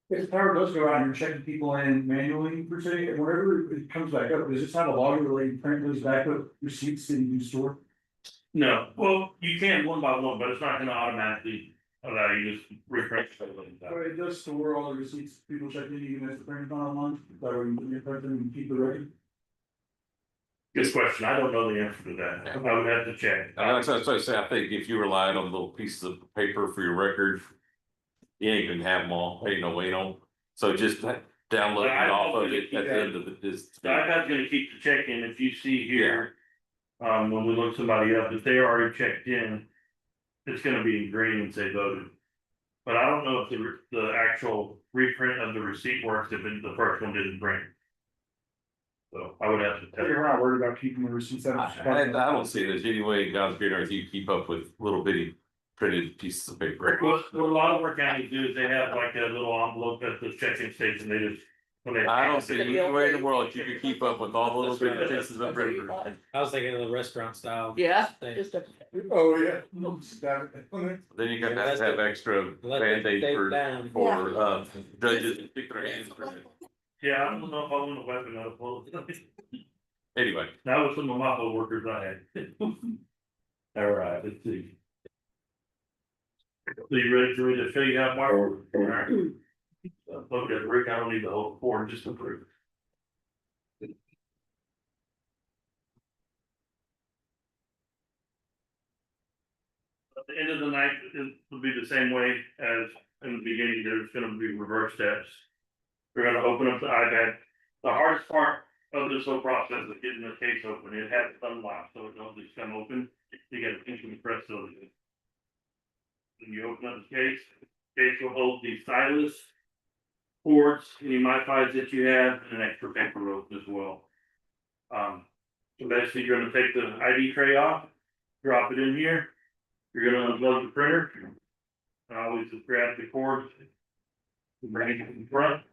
if the power does go out and you're checking people in manually per se, and whenever it comes back up, does it have a logger where you print those backup receipts that you store? no, well, you can one by one, but it's not gonna automatically allow you to just refresh. Or it does store all the receipts people check in, even if the print's not online, that way you can print them and keep the record? Good question, I don't know the answer to that, I would have to check. That's what I say, I think if you relied on little pieces of paper for your record. You ain't gonna have them all, ain't no way on, so just download it off of it at the end of this. The iPad's gonna keep the check-in, if you see here. When we look somebody up, if they already checked in, it's gonna be in green and say voted. But I don't know if the actual reprint of the receipt works if the first one didn't print. So I would have to tell you. You're not worried about keeping the receipts out. I don't see there's any way in God's green earth you keep up with little bitty printed pieces of paper. What a lot of our counties do is they have like a little envelope at the check-in station, they just. When they. I don't see any way in the world you could keep up with all the little bitty pieces of paper. I was thinking of the restaurant style. Yeah. thing. Oh, yeah. Stab it. Then you gotta have extra Let them Band-Aid take for, down. judges to stick their hands through it. Yeah, I don't know if I want a weapon out of both. Anyway, That was some of my coworkers I had. All right, let's see. So you ready for me to show you how Mark? All right. Look at Rick, I don't need the whole form, just approve. At the end of the night, it will be the same way as in the beginning, there's gonna be reverse steps. We're gonna open up the iPad. The hardest part of this whole process is getting the case open. It has to unlock, so it don't just come open. You gotta pinch and press those. When you open up the case will hold the stylus, cords, any MiFis that you have, and an extra paper rope as well. So basically, you're gonna take the ID tray off, drop it in here. You're gonna unplug the printer. And always just grab the cord. Bring it in front.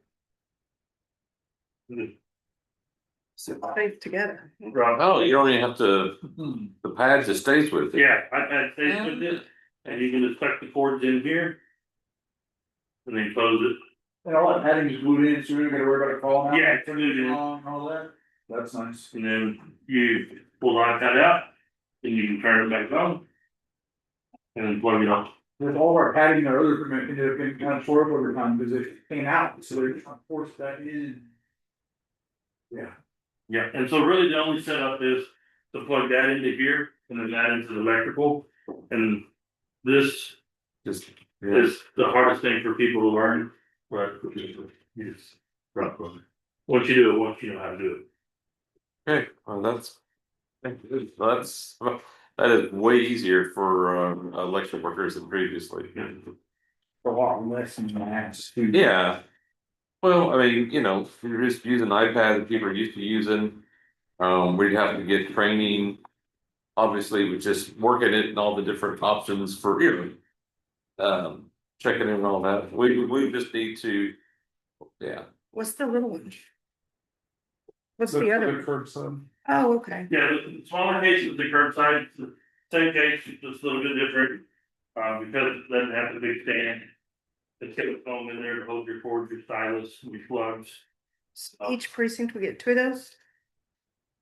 Safe together. Drop. oh, you don't even have to, the pad just stays with it. Yeah, iPad stays with this, and you can just tuck the cords in here. And then close it. And all that padding is glued in, so you don't gotta worry about it falling out. Yeah, it's glued in. And all that. That's nice. And then you pull the iPad out, then you can turn it back on. And then plug it on. With all of our padding, our other equipment ended up getting kind of tore up over time because it came out, so they're trying to force that in. Yeah. Yeah, and so really the only setup is to plug that into here and then that into the electrical. And this Just, is the hardest thing for people to learn. Right. Yes. Right. Once you do it, once you know how to do it. okay, well, that is way easier for, election workers than previously. A lot less than max. too. Yeah. Well, I mean, if you're just using iPad that people are used to using, we'd have to get training. Obviously, with just working it and all the different options for, checking in and all that, we just need to, yeah. What's the little one? What's the other? Curbside. Oh, okay. Yeah, the smaller case is the curbside, it's the same case, it's just a little bit different. Because it doesn't have the big stand. It's got a foam in there to hold your cord, your stylus, your plugs. Each precinct will get two of those?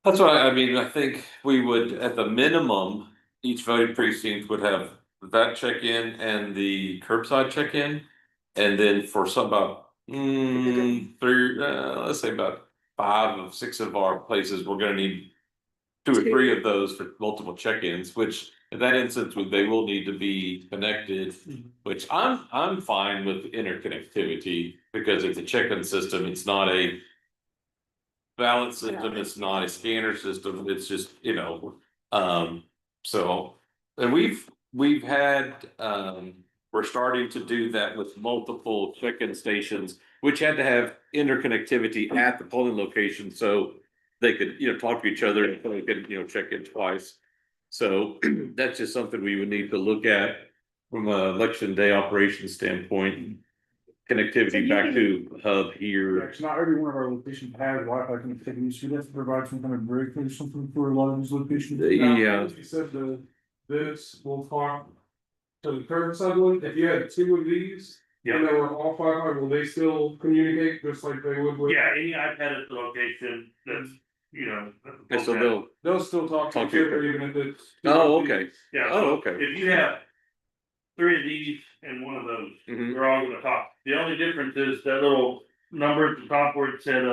That's why, I mean, I think we would, at the minimum, each voting precinct would have that check-in and the curbside check-in. And then for some about, let's say about 5 of 6 of our places, we're gonna need 2 or 3 of those for multiple check-ins, which in that instance, they will need to be connected. Which I'm fine with interconnectivity, because it's a check-in system, it's not a ballot system, it's not a scanner system, it's just, so. And we've had, we're starting to do that with multiple check-in stations, which had to have interconnectivity at the polling location, so they could, talk to each other and they could, check in twice. So that's just something we would need to look at from an election day operations standpoint. Connectivity back to hub Yeah, here. 'cause not every one of our locations has Wi-Fi connectivity, so we have to provide some kind of break or something for a lot of these locations. Yeah. You said this will talk to the curbside one, if you had 2 of these. Yeah. And they were all 500, will they still communicate just like they would with? Yeah, any iPad at the location that's, Okay, so They'll still talk to Talk each to other you. even if it's. oh, okay, Yeah. oh, so okay. If you have 3 of these and 1 of those, Mhm. they're all gonna talk. The only difference is that little number at the top where it said,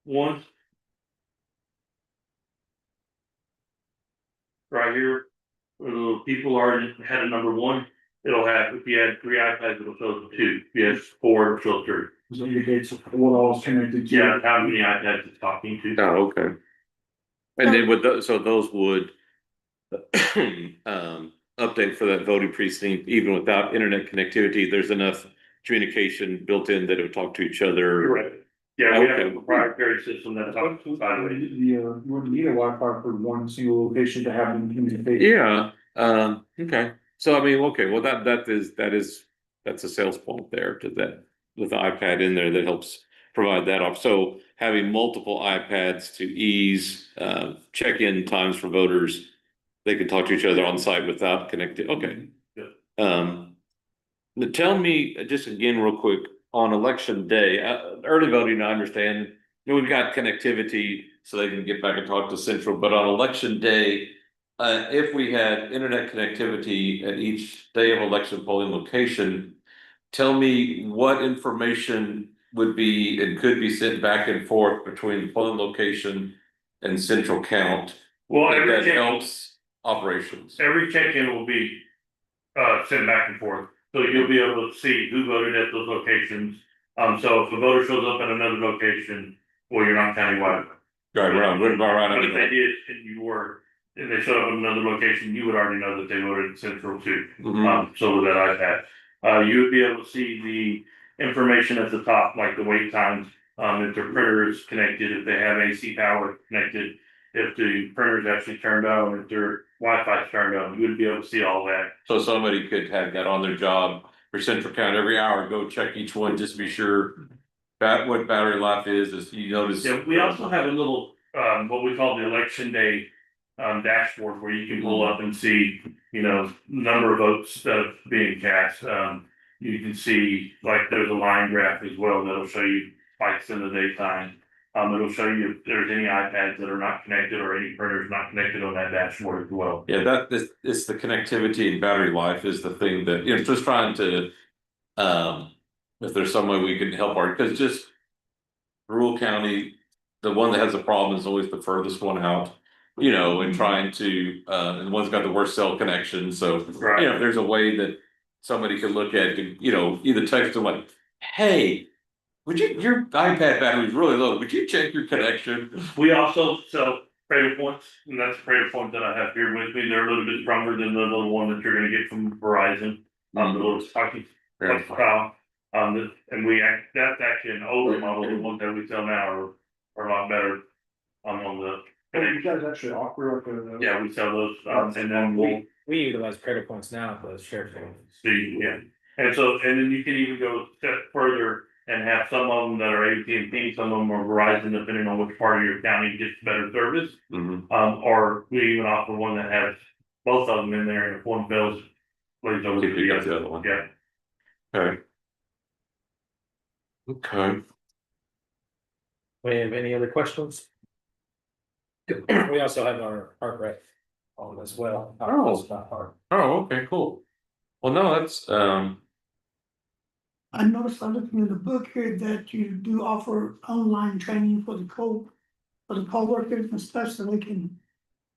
1. Right here, where the little people are, had a number 1, it'll have, if you had 3 iPads, it'll show 2, if you had 4, it'll show 3. It indicates what all is connected to. Yeah, how many iPads it's talking to. Oh, okay. And then with those, so those would update for that voting precinct, even without internet connectivity, there's enough communication built in that it would talk to each other. You're right. Yeah, we have a Okay. proprietary system that talks to evaluate. You wouldn't need a Wi-Fi for one single location to have them communicate. Yeah, okay, so I mean, okay, well, that's a sales point there to that, with the iPad in there that helps provide that off, so having multiple iPads to ease, check-in times for voters. They can talk to each other on site without connected, okay. Yeah. Tell me, just again, real quick, on election day, early voting, I understand, we've got connectivity so they can get back and talk to Central, but on election day, if we had internet connectivity at each day of election polling location, tell me what information would be and could be sent back and forth between the polling location and central count Well, that helps operations. every check-in will be sent back and forth. So you'll be able to see who voted at those locations. So if a voter shows up at another location, well, you're not countywide. Right, right. But if they did and they showed up at another location, you would already know that they voted in Central too. Mhm. So with that iPad, you would be able to see the information at the top, like the wait times. If their printer is connected, if they have AC power connected, if the printer is actually turned on, if their Wi-Fi is turned on, you would be able to see all that. So somebody could have that on their job for central count every hour, go check each one, just to be sure. What battery life is you notice. Yeah, we also have a little, what we call the election day, dashboard where you can pull up and see, number of votes that are being cast. You can see, like, there's a line graph as well that'll show you spikes in the daytime. It'll show you if there's any iPads that are not connected or any printers not connected on that dashboard as well. Yeah, it's the connectivity and battery life is the thing that, just trying to, if there's some way we can help because just rural county, the one that has a problem is always the furthest one out, and trying to, and the one's got the worst cell connection, so, Right. if there's a way that somebody could look at, either text them like, hey, your iPad battery is really low, would you check your connection? We also sell Cradle Points, and that's a Cradle Point that I have here with me. They're a little bit stronger than the little one that you're gonna get from Verizon. The little stocky Yeah. style. And that's actually an older model. The ones that we sell now are a lot better. On the, You guys actually offer like a. yeah, we sell those, and then we'll We utilize credit points now for the sheriff. see, yeah. And then you can even go a step further and have some of them that are AT&T, some of them are Verizon, depending on which part of your county gets better service. Mhm. Or we even offer one that has both of them in there, and if one fails, plays over to the other one. Yeah. Okay. Okay. We have any other questions? We also have our heart rate on as well. Oh. Not hard. Oh, okay, cool. Well, no, that's, I noticed by looking at the book here that you do offer online training for the co-workers and stuff, so they can.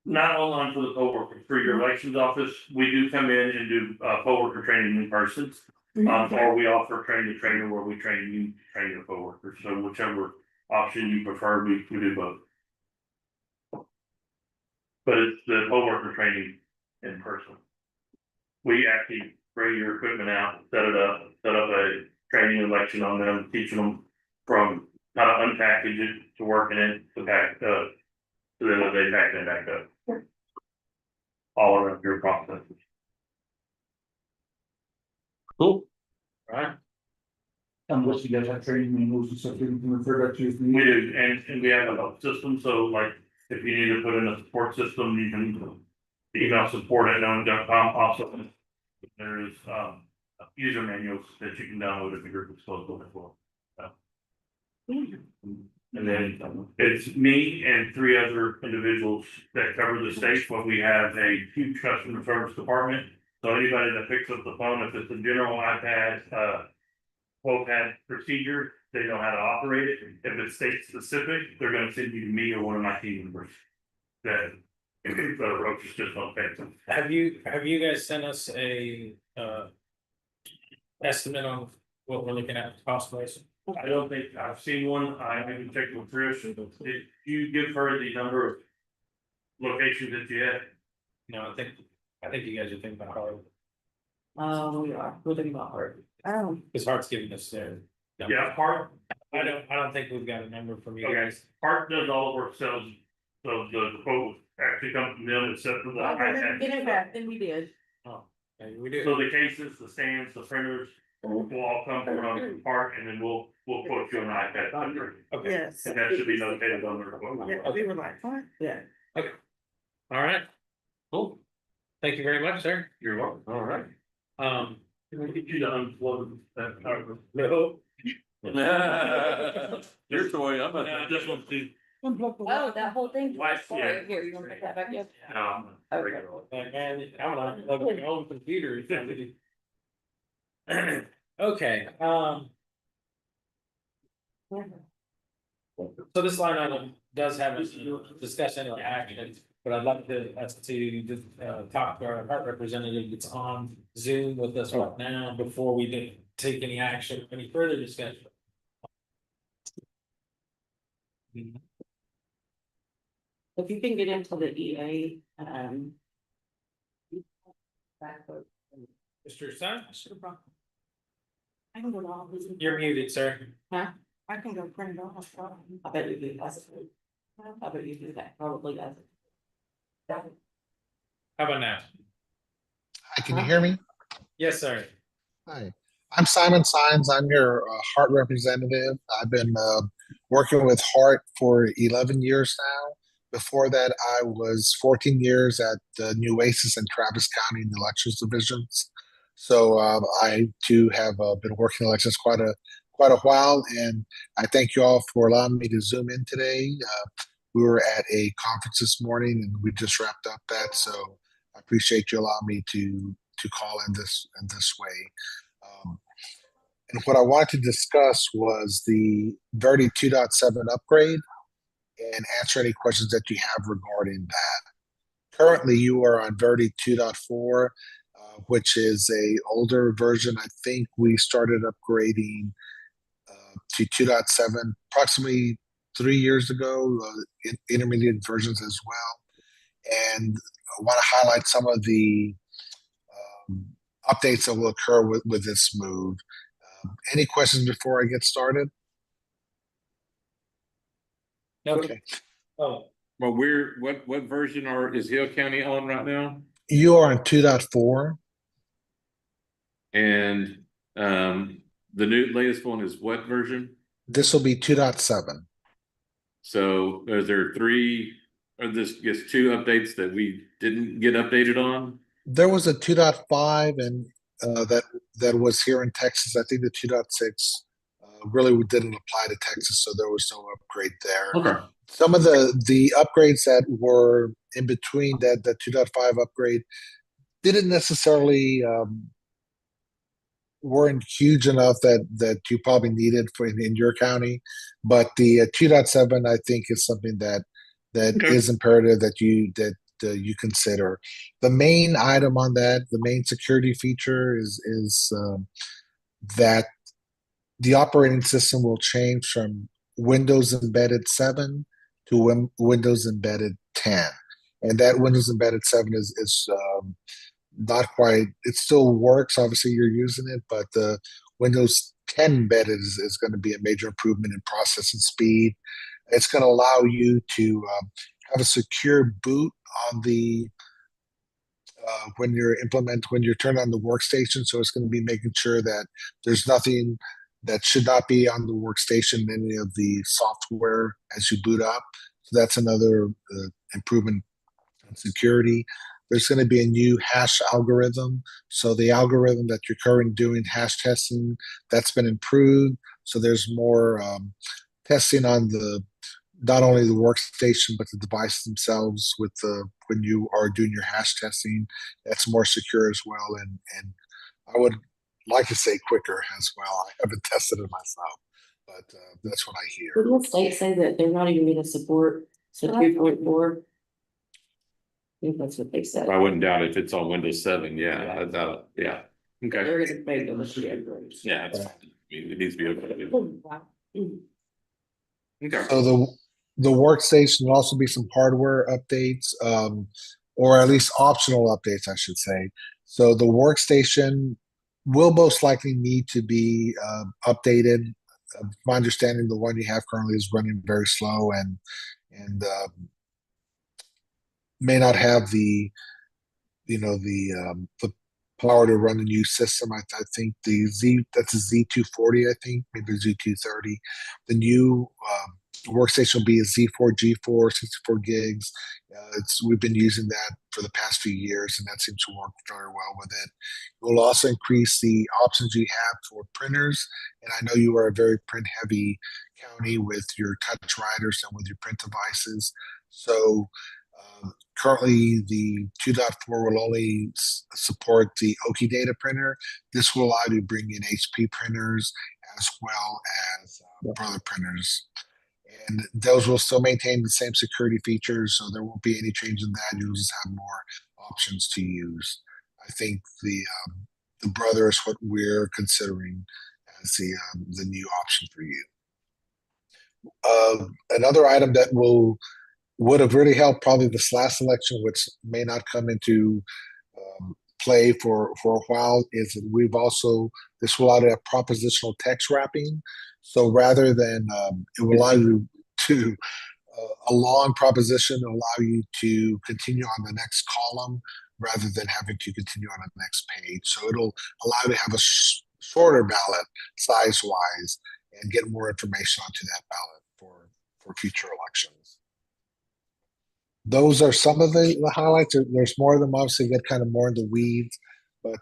Not online for the poll workers, for your elections office, we do come in and do poll worker training in person. Or we offer train the trainer where we train you, train your poll workers, so whichever option you prefer, we do both. But it's the poll worker training in person. We actually bring your equipment out, set up a training election on them, teaching them from how to unpackage it to working it to pack, so then when they pack it back up. All around your process. cool. Right? Unless you guys have training manuals and stuff, you can refer back to if We needed. do, and we have a help system, so like, if you need to put in a support system, you can email support@known.com also. There is, user manuals that you can download if you're disposable as well. And then it's me and 3 other individuals that cover the state, but we have a huge customer service department. So anybody that picks up the phone, if it's a general iPad, quote pad procedure, they know how to operate it. If it's state specific, they're gonna send you to me or one of my team members. That, Roach just don't pay them. Have you guys sent us a estimate on what we're looking at cost wise? I don't think I've seen one. I haven't checked with Trish. If you give her the number of locations that you had, No, I think you guys are thinking about hard. We're thinking about hard. Because Hart's giving us their Yeah, Park, I don't think we've got a number from you okay, guys. Park does all the work, so the quote actually comes from them except for the. then we did. Oh, okay, we do. So the cases, the stands, the printers will all come from Park and then we'll quote you an iPad. Okay, Yes. And that should be notated on their quote. Yeah, we were like, what? Yeah. all right. Cool. Thank you very much, sir. You're welcome. All right. Can we get you to unplug that? No. Your toy, I'm I just want to. Oh, that whole thing. Wife's, yeah. Here, you wanna put that back up? Okay. Like, man, I'm not plugging my own computer. Okay, so this line item does have a discussion or action, but I'd like us to talk to our heart representative that's on Zoom with us right now before we take any action, any further discussion. If you can get into the EA, Mr. Sun, I can go to all these. you're muted, sir. huh? I can go print it off. I bet you do that. I bet you do that, probably does. How about now? Hi, can you hear me? Yes, sir. Hi, I'm Simon Sines. I'm your Heart representative. I've been working with Heart for 11 years now. Before that, I was 14 years at New Oasis and Travis County in the elections divisions. So I too have been working elections quite a while, and I thank you all for allowing me to Zoom in today. We were at a conference this morning, and we just wrapped up that. So I appreciate you allowing me to call in this way. And what I wanted to discuss was the Verdi 2.7 upgrade and answer any questions that you have regarding that. Currently, you are on Verdi 2.4, which is a older version. I think we started upgrading to 2.7 approximately 3 years ago, intermediate versions as well. And I want to highlight some of the updates that will occur with this move. Any questions before I get started? Okay. Oh, Well, what version is Hill County on right now? You are on 2.4. And the latest one is what version? This will be 2.7. So are there two updates that we didn't get updated on? There was a 2.5 and that was here in Texas. I think the 2.6 really didn't apply to Texas, so there was no upgrade there. Okay. Some of the upgrades that were in between that the 2.5 upgrade didn't necessarily weren't huge enough that you probably needed for in your county, but the 2.7 I think is something that Okay. is imperative that you consider. The main item on that, the main security feature is that the operating system will change from Windows Embedded 7 to Windows Embedded 10, and that Windows Embedded 7 is not quite. It still works. Obviously, you're using it, but the Windows 10 embedded is going to be a major improvement in processing speed. It's going to allow you to have a secure boot on the when you turn on the workstation. So it's going to be making sure that there's nothing that should not be on the workstation, any of the software as you boot up. So that's another improvement in security. There's going to be a new hash algorithm. So the algorithm that you're currently doing hash testing, that's been improved. So there's more testing on not only the workstation, but the devices themselves when you are doing your hash testing. That's more secure as well. And I would like to say quicker as well. I haven't tested it myself, but that's what I hear. Didn't the state say that they're not even gonna support 2.4? I think that's what they said. I wouldn't doubt if it's on Windows 7. Yeah, I doubt it. Yeah. Okay. They're gonna make them a shit. Yeah, it's fine. I mean, it needs to be okay. Okay. So the workstation will also be some hardware updates, or at least optional updates, I should say. So the workstation will most likely need to be updated my understanding, the one you have currently is running very slow and may not have the power to run the new system. I think that's a Z240, I think, maybe Z230. The new workstation will be a Z4 G4, 64 gigs. We've been using that for the past few years, and that seems to work very well with it. It will also increase the options you have for printers, and I know you are a very print-heavy county with your touch writers and with your print devices. So currently, the 2.4 will only support the Oki data printer. This will allow you to bring in HP printers as well as Brother printers. And those will still maintain the same security features, so there won't be any change in that. You'll just have more options to use. I think the Brother is what we're considering as the new option for you. Another item that would have really helped probably this last election, which may not come into play for a while, is that this will allow you to have propositional text wrapping. So rather than it will allow you to a long proposition allow you to continue on the next column rather than having to continue on the next page. So it'll allow you to have a shorter ballot size wise and get more information onto that ballot for future elections. Those are some of the highlights. There's more of them, obviously get kind of more in the weeds, but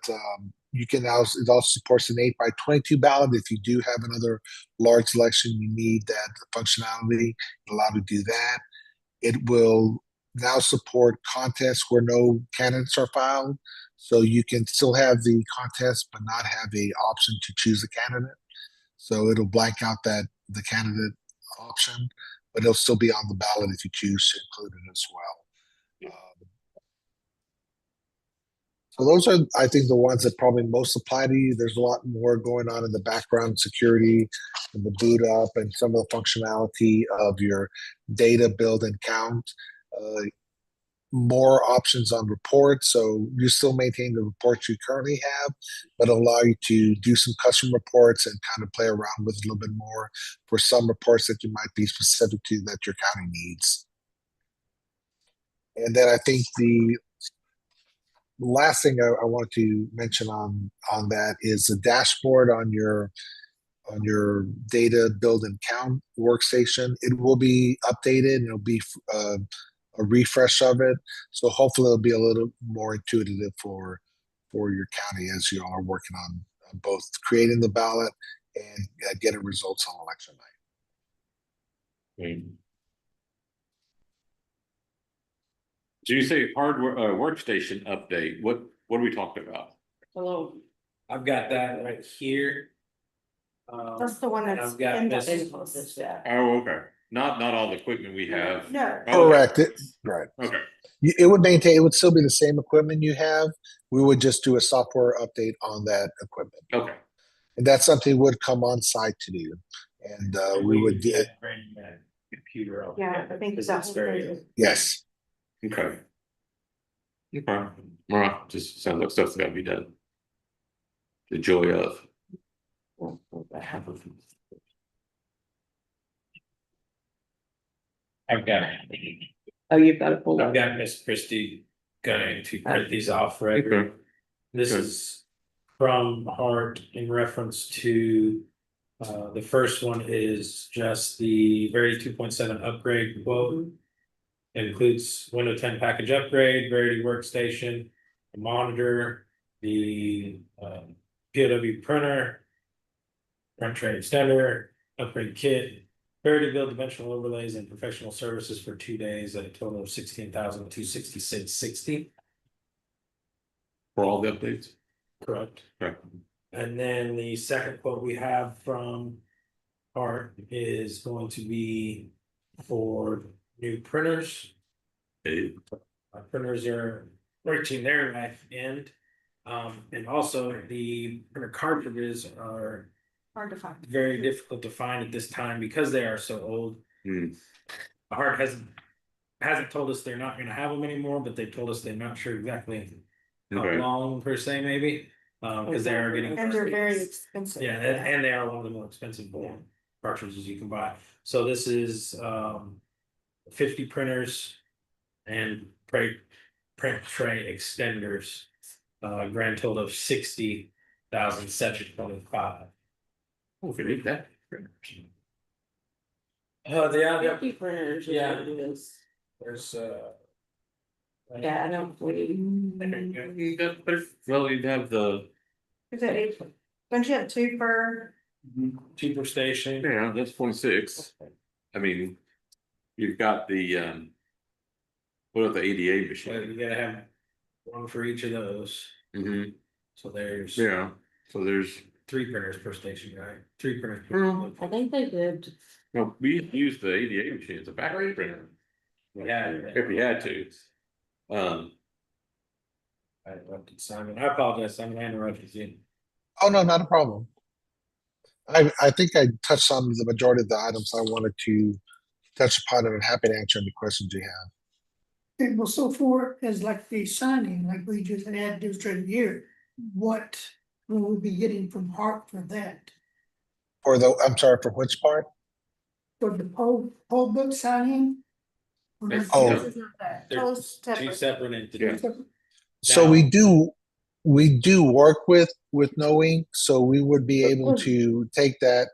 you can it also supports an 8x22 ballot. If you do have another large election, you need that functionality. It allows you to do that. It will now support contests where no candidates are filed. So you can still have the contest, but not have a option to choose a candidate. So it'll blank out the candidate option, but it'll still be on the ballot if you choose to include it as well. So those are, I think, the ones that probably most apply to you. There's a lot more going on in the background security and the boot up and some of the functionality of your data build and count. More options on reports. So you still maintain the reports you currently have, but allow you to do some custom reports and kind of play around with a little bit more for some reports that you might be specific to that your county needs. And then I think the last thing I want to mention on that is the dashboard on your data build and count workstation. It will be updated and it'll be a refresh of it. So hopefully it'll be a little more intuitive for your county as you all are working on both creating the ballot and getting results on election night. Do you say hardware workstation update? What are we talking about? Hello. I've got that right here. That's the one that's I've got in this. the. Oh, okay. Not all the equipment we have. No. Oh, okay. Correct. Right. Okay. It would still be the same equipment you have. We would just do a software update on that equipment. Okay. And that's something would come on site to do. And we would get computer. Yeah, I think that's very. yes. Okay. Okay. All right. Just sounds like stuff's gotta be done. The joy of. I've got Oh, you've got it pulled I've up. got Miss Christie going to print these off record. Okay. This Good. is from Hart in reference to, the first one is just the Verity 2.7 upgrade quote. It includes Windows 10 package upgrade, Verity workstation, a monitor, the POW printer, print tray extender, upgrade kit, Verity build dimensional overlays and professional services for 2 days at a total of $16,266.60. For all the updates? Correct. Okay. And then the second quote we have from Hart is going to be for new printers. Hey. Our printers are reaching their life end. And also the printer cartridges are Hard to find. very difficult to find at this time because they are so old. Hart hasn't told us they're not gonna have them anymore, but they told us they're not sure exactly how Okay. long per se, maybe. Because they are getting. And they're very expensive. Yeah, and they are one of the more expensive cartridges you can buy. So this is 50 printers and print tray extenders. Grand total of 60,725. Oh, if you need that. The other, Fifty printers. is Yeah. what it is. there's Yeah, I don't, You got, well, you'd have the, Is it eight? Don't you have two per? cheaper station. yeah, that's 26. I mean, you've got the, what are the ADA But machine? you gotta have one for each of those. Mm-hmm, So there's yeah, so there's, 3 printers per station, right? 3 printers. Hmm. I think they did. no, we use the ADA machine as a backup printer. Yeah. If we had to. I interrupted Simon. I apologize, Simon. I interrupted you. Oh, no, not a problem. I think I touched on the majority of the items I wanted to touch upon, and I'm happy to answer any questions you have. Okay, well, so far as like the signing, like we just had this right here, what will we be getting from Hart for that? I'm sorry, for which part? For the poll book signing? Or It's- Oh. This is not that. They're Total 2 separate. separate entities. So Now- we do work with No Ink, so we would be able to take that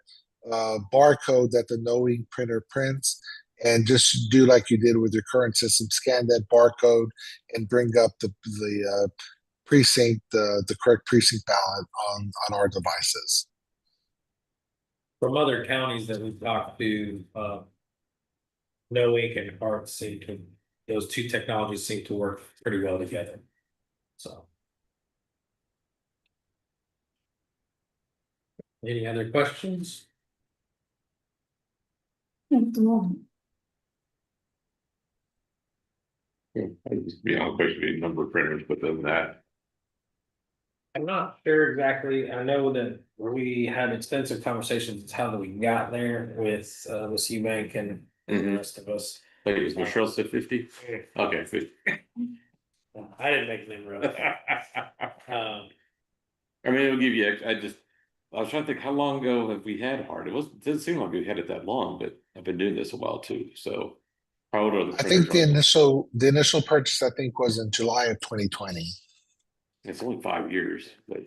barcode that the No Ink printer prints and just do like you did with your current system, scan that barcode and bring up the precinct, the correct precinct ballot on our devices. From other counties that we've talked to, No Ink and Hart seem to, those 2 technologies seem to work pretty well together. So. Any other questions? At the moment. Basically number of printers, but then that. I'm not sure exactly. I know that we had extensive conversations how we got there with UBank and the rest of us. Like, was Michelle said 50? Okay, 50. I didn't make them real. I mean, it'll give you, I was trying to think, how long ago have we had Hart? Didn't seem like we had it that long, but I've been doing this a while too, so. How old are the I think printers? the initial purchase, I think, was in July of 2020. It's only 5 years, but.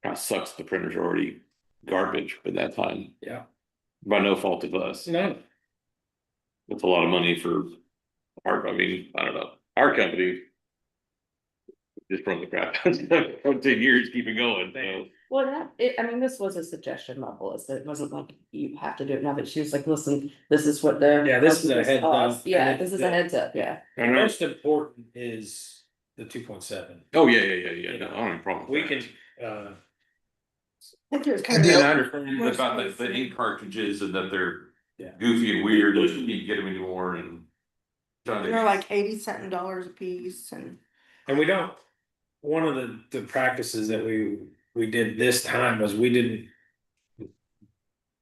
Kind of sucks, the printers are already garbage by that time. Yeah. By no fault of us. No. It's a lot of money for Hart, I mean, I don't know, our company. Just run the crap, 10 years, keep it going, so. Well, I mean, this was a suggestion, not Melissa. It wasn't like you have to do it now, but she was like, listen, this is what the. Yeah, this is a heads up. Yeah, this is a heads up, yeah. I The know. most important is the 2.7. Oh, yeah, no, I don't have a problem. We with can, that. I think it was And kind the- of. And I understand about the ink cartridges and that they're Yeah. goofy and weird, and you can't get them anymore and. They're like 80 something dollars a piece and. and we don't, one of the practices that we did this time was we didn't.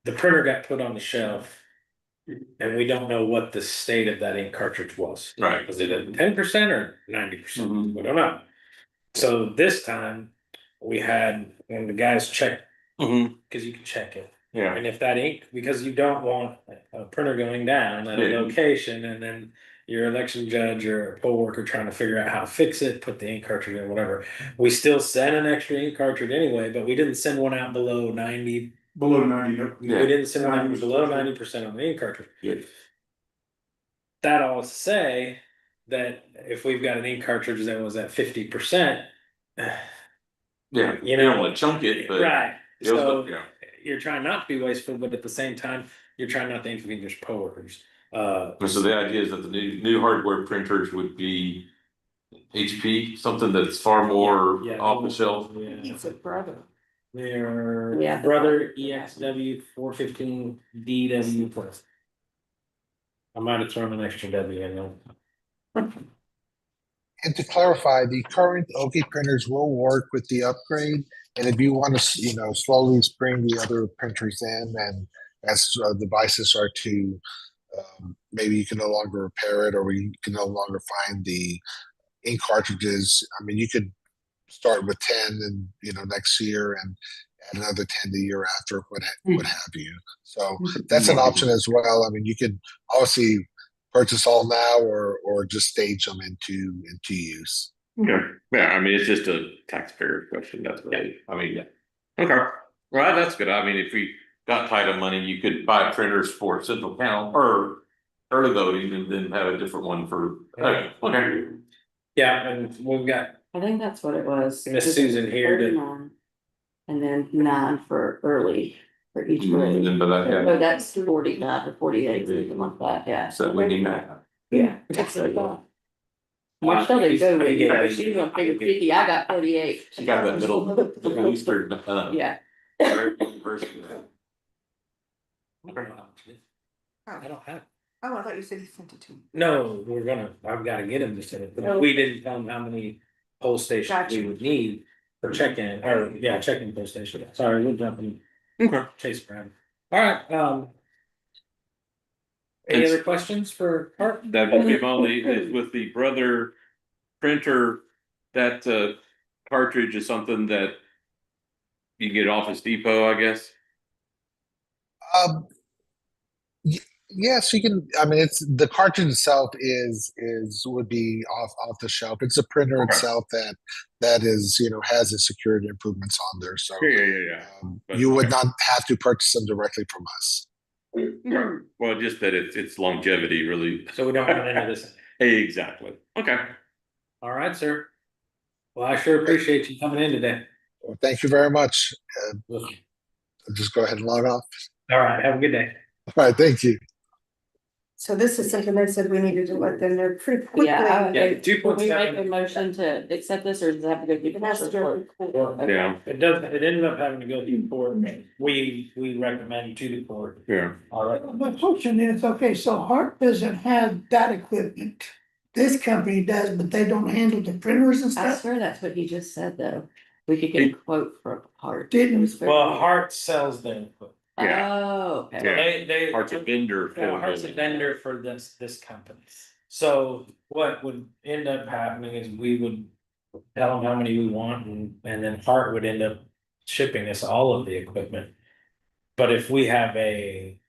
The printer got put on the shelf. And we don't know what the state of that ink cartridge was. Right. Was it at 10% or 90%? Mhm. We don't know. So this time we had, when the guys checked, because you can check it. Yeah, And if that ink, because you don't want a printer going down at a Yeah. location and then your election judge or a poll worker trying to figure out how to fix it, put the ink cartridge in, whatever. We still sent an extra ink cartridge anyway, but we didn't send one out below 90. Below 90, We Yeah. didn't send one out 90%. below 90% on the ink cartridge. yeah, That all to say that if we've got an ink cartridge that was at 50%. yeah, You you know, don't wanna chunk it, but. Right, it was- so yeah. you're trying not to be wasteful, but at the same time, you're trying not to inconvenience poll workers. And so the idea is that the new hardware printers would be HP, something that's far more Yeah. off the shelf. Yeah. It's a brother. Their Yeah. brother EXW 415 DW plus. I might have thrown an extra W in there. And to clarify, the current Oki printers will work with the upgrade. And if you want to, slowly bring the other printers in, and as devices start to, maybe you can no longer repair it, or you can no longer find the ink cartridges. I mean, you could start with 10 and, next year and add another 10 the year after, what have you. So that's an option as well. I mean, you could obviously purchase all now or just stage them into use. Okay, yeah, I mean, it's just a taxpayer question, that's really, I mean, okay, well, that's good, I mean, if we got tight on money, you could buy printers for central count or early voting and then have a different one for, okay. Yeah, and we've got I think that's what it was. Miss Susan here to, 39, and then 9 for early for each grade. Then, but I So have, that's 49 or 48, something like that, yeah. so we need that. Yeah. That's what I thought. Marcel didn't go with you, but she was gonna figure 50, I got 48. She got that middle Eastern, Yeah. version. I don't have. Oh, I thought you said you sent it to me. No, I've gotta get him to send it, Oh. but we didn't tell him how many poll stations Gotcha. we would need for check-in, or, yeah, check-in poll station, sorry, we're jumping. Okay. Chase around. Alright, any other questions for Art? That would be Molly, is with the brother printer, that cartridge is something that you get off Office Depot, I guess. Yes, you can. I mean, it's the cartridge itself would be off the shelf. It's a printer Okay. itself that is has its security improvements on there. So Yeah. you would not have to purchase them directly from us. Well, just that it's longevity, really. So we don't run into this. Exactly. Okay. Alright, sir. Well, I sure appreciate you coming in today. Well, thank you very much. I'll just go ahead and log off. Alright, have a good day. All right, thank you. So this is something they said we needed to let them know pretty quickly. Yeah, Yeah, Will we make a 2.7. motion to accept this, or does it have to go through the It has to commercial go. court? Okay. Yeah. It ended up having to go through court. We recommend to the court. Yeah. Alright. My question is, okay, so Hart doesn't have that equipment. This company does, but they don't handle the printers and I stuff. swear that's what he just said, though. We could get a quote for a part. Didn't- It was very Well, good. Hart sells their equipment. Yeah. Oh, okay. Yeah. They. Hart's a vendor for. Yeah, Hart's a vendor for this company. So what would end up happening is we would tell them how many we want and then Hart would end up shipping us all of the equipment. But if we have a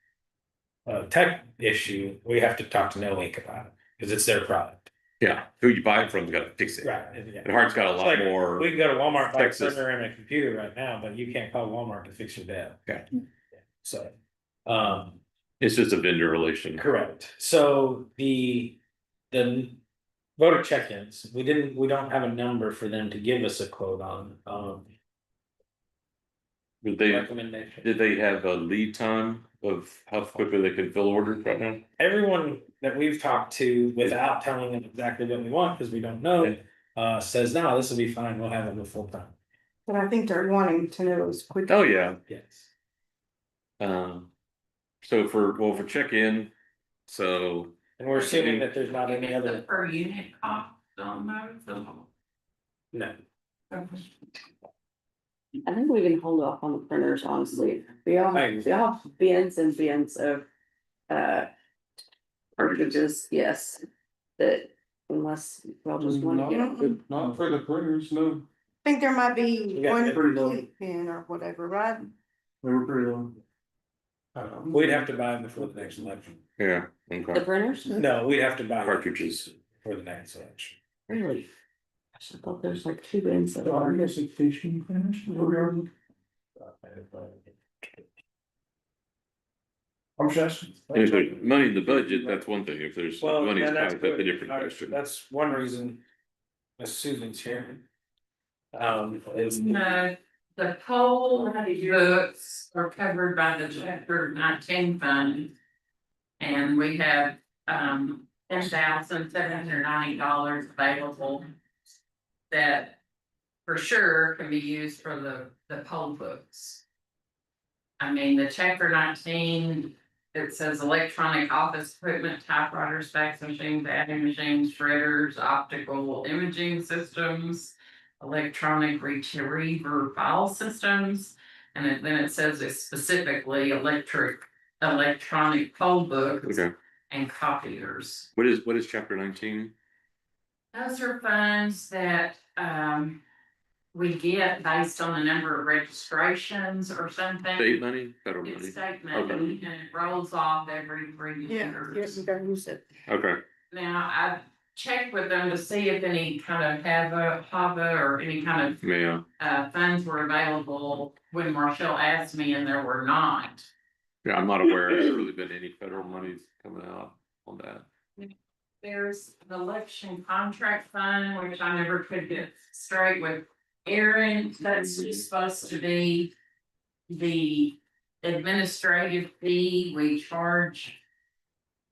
tech issue, we have to talk to No Ink about it, because it's their product. Yeah, who you buy it from, gotta fix it. Right, yeah. And Hart's got a It's lot like, more. we can go to Walmart, buy a Texas. printer and a computer right now, but you can't call Walmart to fix your data. Okay. So, It's just a vendor relation. correct. So the voter check-ins, we don't have a number for them to give us a quote on, Did they recommendation. have a lead time of how quickly they can fill orders right now? Everyone that we've talked to, without telling them exactly what we want, because we don't know, says, no, this will be fine, we'll have it full time. But I think they're wanting to know as quick. Oh, yeah. Yes. So for check-in, so And we're assuming that there's not any The other, per unit cost on those. no. I think we can hold off on the printers, honestly. We all have bins and bins of cartridges, yes. That unless y'all just want to get. Not for the printers, no. I think there might be You got one it. per pin or whatever, right? They were pretty long. We'd have to buy them before the next election. yeah, The okay. printers? No, we'd have to buy Cartridges. for the next election. Really? Gosh, I thought there's like 2 bins that I are. guess it's fishing finish. I'm just. If there's money in the budget, that's one thing. If there's Well, money then spent, that's that's a good. different question. That's one reason Miss Susan's here. Is The poll books are covered by the chapter 19 fund. And we have, $10,790 available. That for sure can be used for the poll books. I mean, the chapter 19, it says electronic office equipment, typewriters, fax machines, adding machines, shredders, optical imaging systems. Electronic retriever file systems, and then it says it's specifically electronic poll books Okay, and copiers. what is chapter 19? Those are funds that, we get based on the number of registrations or something. State money, federal money? It's state money, Okay. and it rolls off every 3 Yeah, years. yes, we don't use it. Okay, Now, I checked with them to see if any kind of HAVA or any kind of yeah, funds were available when Marshall asked me, and there were not. yeah, I'm not aware there's really been any federal monies coming out on that. There's the election contract fund, which I never could get straight with Aaron. That's just supposed to be the administrative fee we charge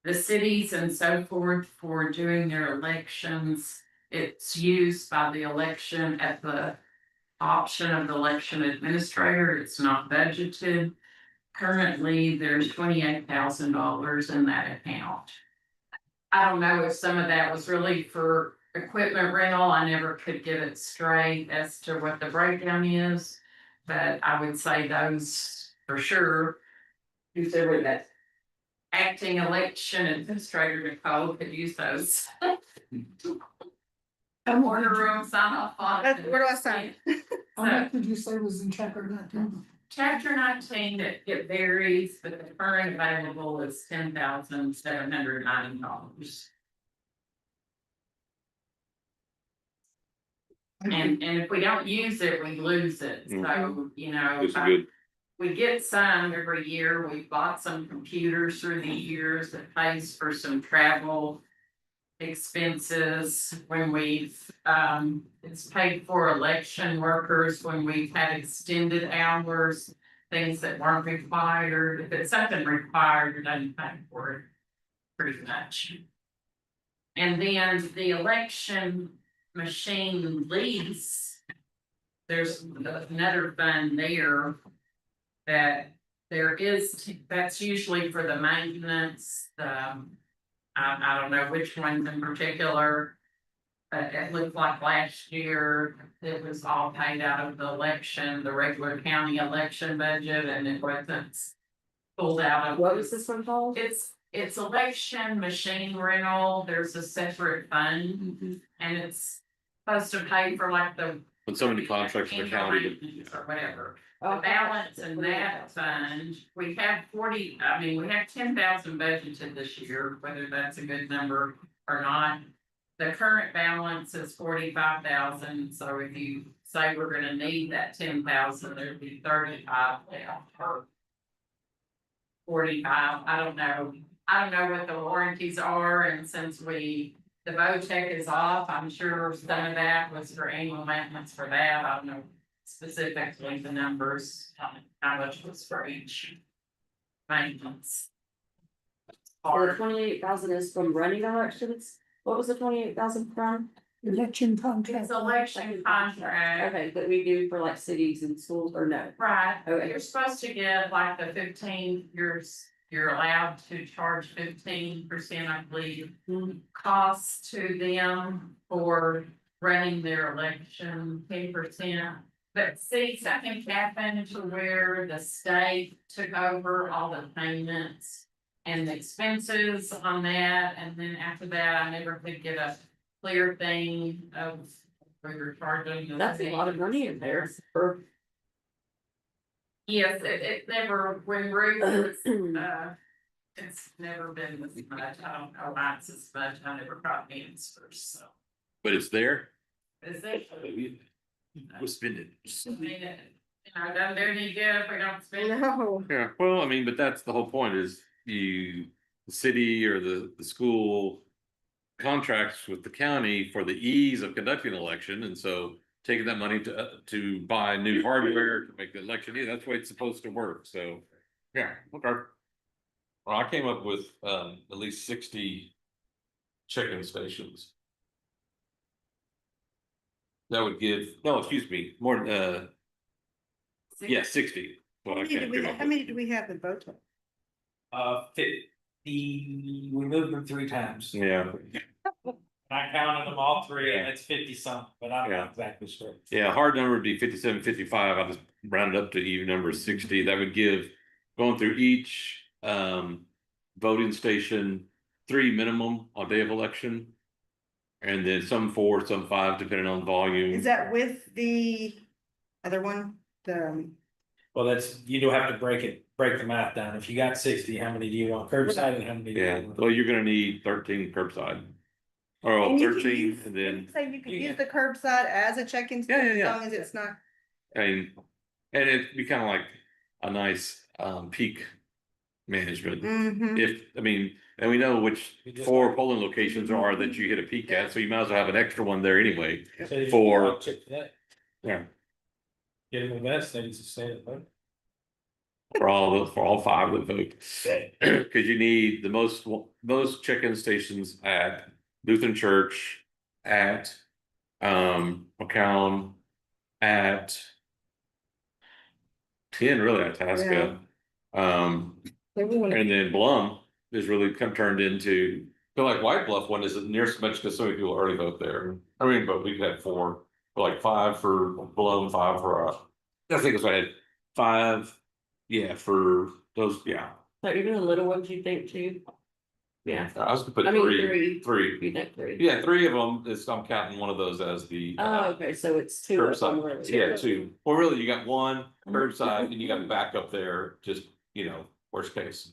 the cities and so forth for doing their elections. It's used by the election at the option of the election administrator. It's not budgeted. Currently, there's $28,000 in that account. I don't know if some of that was really for equipment rental. I never could get it straight as to what the breakdown is. But I would say those for sure. Who's ever that acting election administrator Nicole could use those. Order room, sign off on it. Where do I sign? How much did you say was in chapter 19? Chapter 19, it varies, but the current available is $10,790. And if we don't use it, we lose it, so, you know. It's good. We get some every year. We bought some computers through the years that pays for some travel expenses when we've, it's paid for election workers when we've had extended hours, things that weren't required. If it's something required, it doesn't pay for it pretty much. And then the election machine lease, there's another fund there that there is, that's usually for the maintenance, I don't know which ones in particular. But it looked like last year it was all paid out of the election, the regular county election budget, and it wasn't pulled out of. What was this one called? It's election machine rental. There's a separate fund and it's supposed to pay for like the. When so many contracts in the county. Or whatever. The Okay. balance in that fund, we have we have 10,000 budgeted this year, whether that's a good number or not. The current balance is 45,000, so if you say we're gonna need that 10,000, there'd be 35 left or 45, I don't know what the warranties are, and since the VOTEC is off, I'm sure some of that was for annual maintenance for that, I don't know specifically the numbers, how much was for each maintenance. So the 28,000 is from running elections. What was the 28,000 from? Election contract. It's election contract, Okay, that we do for like cities and schools or no? right, Okay. you're supposed to get like the 15, you're allowed to charge 15%, I believe. Costs to them for running their election, 10%. But see, something happened to where the state took over all the payments and the expenses on that, and then after that, I never could get a clear thing of we were charging. the That's a lot of money in there for. Yes, it never, when Ruth was, it's never been this much, I don't know why it's this much, I never got answers, so. But it's there. Is it? We'll spend it. I mean, doesn't do any good if we don't spend it. No. Yeah, well, I mean, but that's the whole point is the city or the school contracts with the county for the ease of conducting an election, and so taking that money to buy new hardware to make the election easy, that's the way it's supposed to work, so, yeah, okay. Well, I came up with at least 60 check-in stations. That would give, no, excuse me, more, yeah, 60. Well, I can't come up How with. many do we have in Boto? 50, we moved them 3 times. Yeah, I counted them all 3 and it's 50 something, but I'm Yeah. not exactly sure. yeah, hard number would be 57, 55. I just rounded up to even number 60. That would give, going through each voting station, 3 minimum on day of election. And then some 4, some 5, depending on volume. Is that with the other one, the, Well, that's, you do have to break the math down. If you got 60, how many do you want curbside and how many? do you Yeah, want- well, you're gonna need 13 curbside. Or And you can 13, use- and then, say you could Yeah. use the curbside as a check-in? Yeah, yeah, As yeah. long as it's not. and it'd be kind of like a nice peak management. Mm-hmm. If, I mean, and we know which You just- 4 polling locations are that you hit a peak at, so you might as well have an extra one there anyway. So you For- want Chick-fil-A. Yeah. Get them the best, they just say it. Right? For all 5 that vote. Cause you need the most check-in stations at Lutheran Church, at McCown, at 10 really at Tasca. And then Blum is really turned into, feel like White Bluff one isn't near so much because so many people already vote there. I mean, but we could have 4, but like 5 for Blum, 5 for I think it's I had 5, yeah, for those, yeah. So you're doing little ones, you think too? Yeah, I was gonna put I mean, 3. 3. you think 3. Yeah, 3 of them is, I'm counting one of those as the. Oh, okay, so it's 2 of them. Curbside, yeah, 2. Well, really, you got 1 Mhm. curbside and you got a backup there, just, worst case.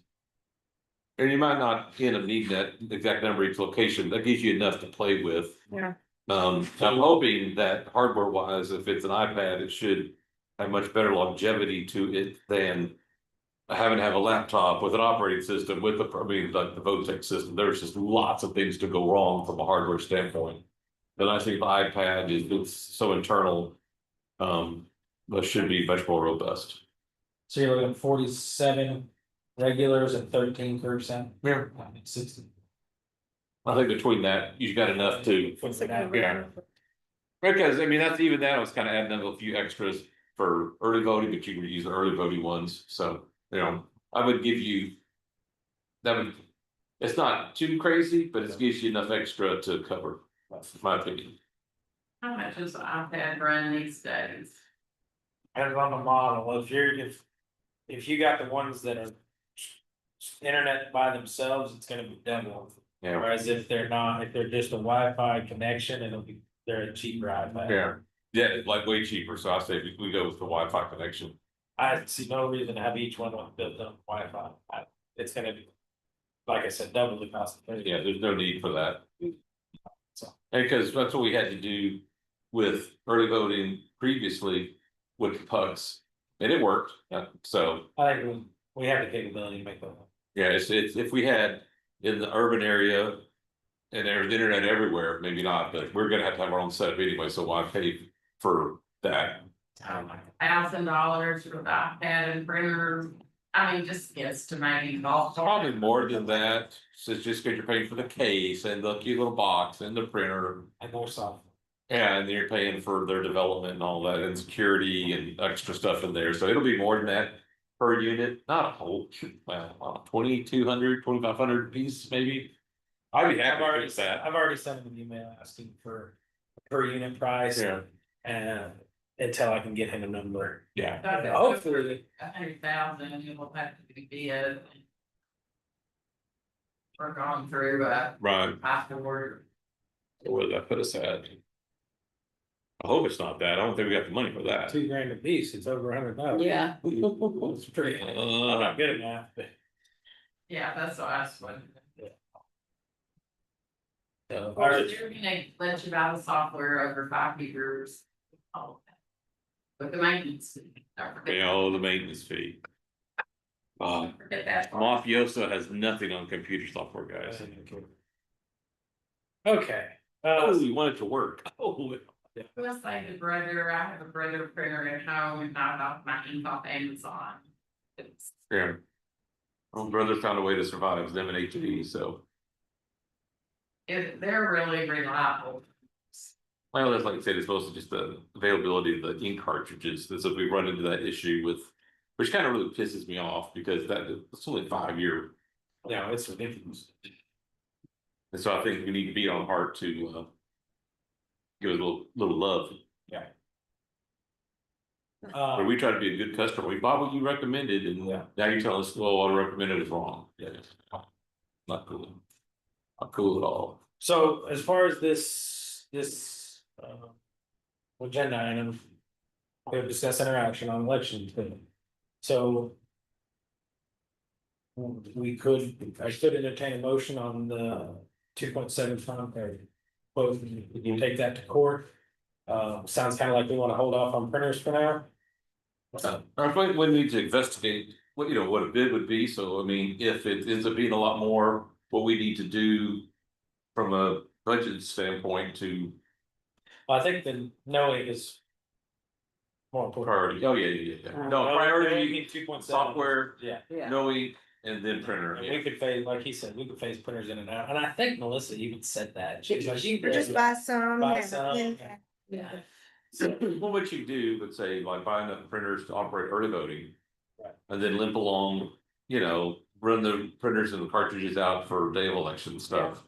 And you might not end up needing that exact number each location, that gives you enough to play with. Yeah. I'm hoping that hardware wise, if it's an iPad, it should have much better longevity to it than having to have a laptop with an operating system with like the Votech system. There's just lots of things to go wrong from a hardware standpoint. And I think the iPad it's so internal, but should be much more robust. So you're looking 47 regulars and 13 curbside. Yeah. 60. I think between that, you've got enough to, yeah. Because I mean, that's even that, I was kind of adding up a few extras for early voting, but you would use the early voting ones, so, I would give you. That would, it's not too crazy, but it gives you enough extra to cover, that's my opinion. How much is the iPad run these days? Depends on the model, if you got the ones that are. Internet by themselves, it's gonna be double, Yeah, whereas if they're not, if they're just a Wi-Fi connection, they're a cheaper iPad. yeah, like way cheaper, so I say we go with the Wi-Fi connection. I see no reason to have each one with built-in Wi-Fi. It's gonna be, like I said, double the cost. Yeah, there's no need for that. And because that's what we had to do with early voting previously with the pucks, and it worked, so. I think we have the capability to make that. Yeah, it's if we had in the urban area. And there's internet everywhere, maybe not, but we're gonna have to have our own setup anyway, so why pay for that? $1,000 for the iPad and printer, I mean, just guesstimating all. Probably more than that, so it's just because you're paying for the case and the cute little box and the printer. And more software. And then you're paying for their development and all that and security and extra stuff in there, so it'll be more than that per unit, not a whole, well, 2,200, 2,500 piece maybe. I'd be happy with that. I've already sent him an email asking for a per unit price. Yeah. And until I can get him a number. Yeah. Hopefully. 100,000, it will have to be bid. We're going through, Right, afterward. where did that put us at? I hope it's not that, I don't think we got the money for that. $2,000 a piece, it's over 100,000. Yeah. It's pretty, I'm not good at math, but. Yeah, that's what I was wondering. So, Or they're gonna let you buy the software over 5 years. Oh. But the maintenance. Don't forget- The maintenance fee. don't Forget that. part. Mafioso has nothing on computer software, guys. Okay. Oh, you want it to work. Oh, Let's say the brother, I have a brother printer at home and I got my ink off Amazon. It's, yeah. My brother found a way to survive, them and HP, so. they're really reliable. Well, that's like I said, it's mostly just the availability of the ink cartridges, so if we run into that issue with. Which kind of really pisses me off, because it's only 5-year, No, it's ridiculous. and so I think we need to be on heart to. Give it a little love, but we try to be a good customer, we bought what you recommended, and Yeah. now you're telling us, well, what I recommended is wrong, yeah. Not cool. Not cool at all. So as far as agenda item. We have discussed interaction on elections. So. I could entertain a motion on the 2.7 fund, or both, you take that to court. Sounds kind of like we want to hold off on printers for now. I think we need to investigate what, what a bid would be, so I mean, if it ends up being a lot more, what we need to do. From a budget standpoint to I think the knowing is. More important. priority, oh, yeah. No, priority, 2.7. software, Yeah. knowing, and then printer, And yeah. we could phase, like he said, we could phase printers in and out, and I think Melissa even said that. She's like, you Or just buy some. Buy and some. then- Yeah. So, well, what you do would say, like, buy enough printers to operate early voting. Right. And then limp along, run the printers and the cartridges out for day of election stuff.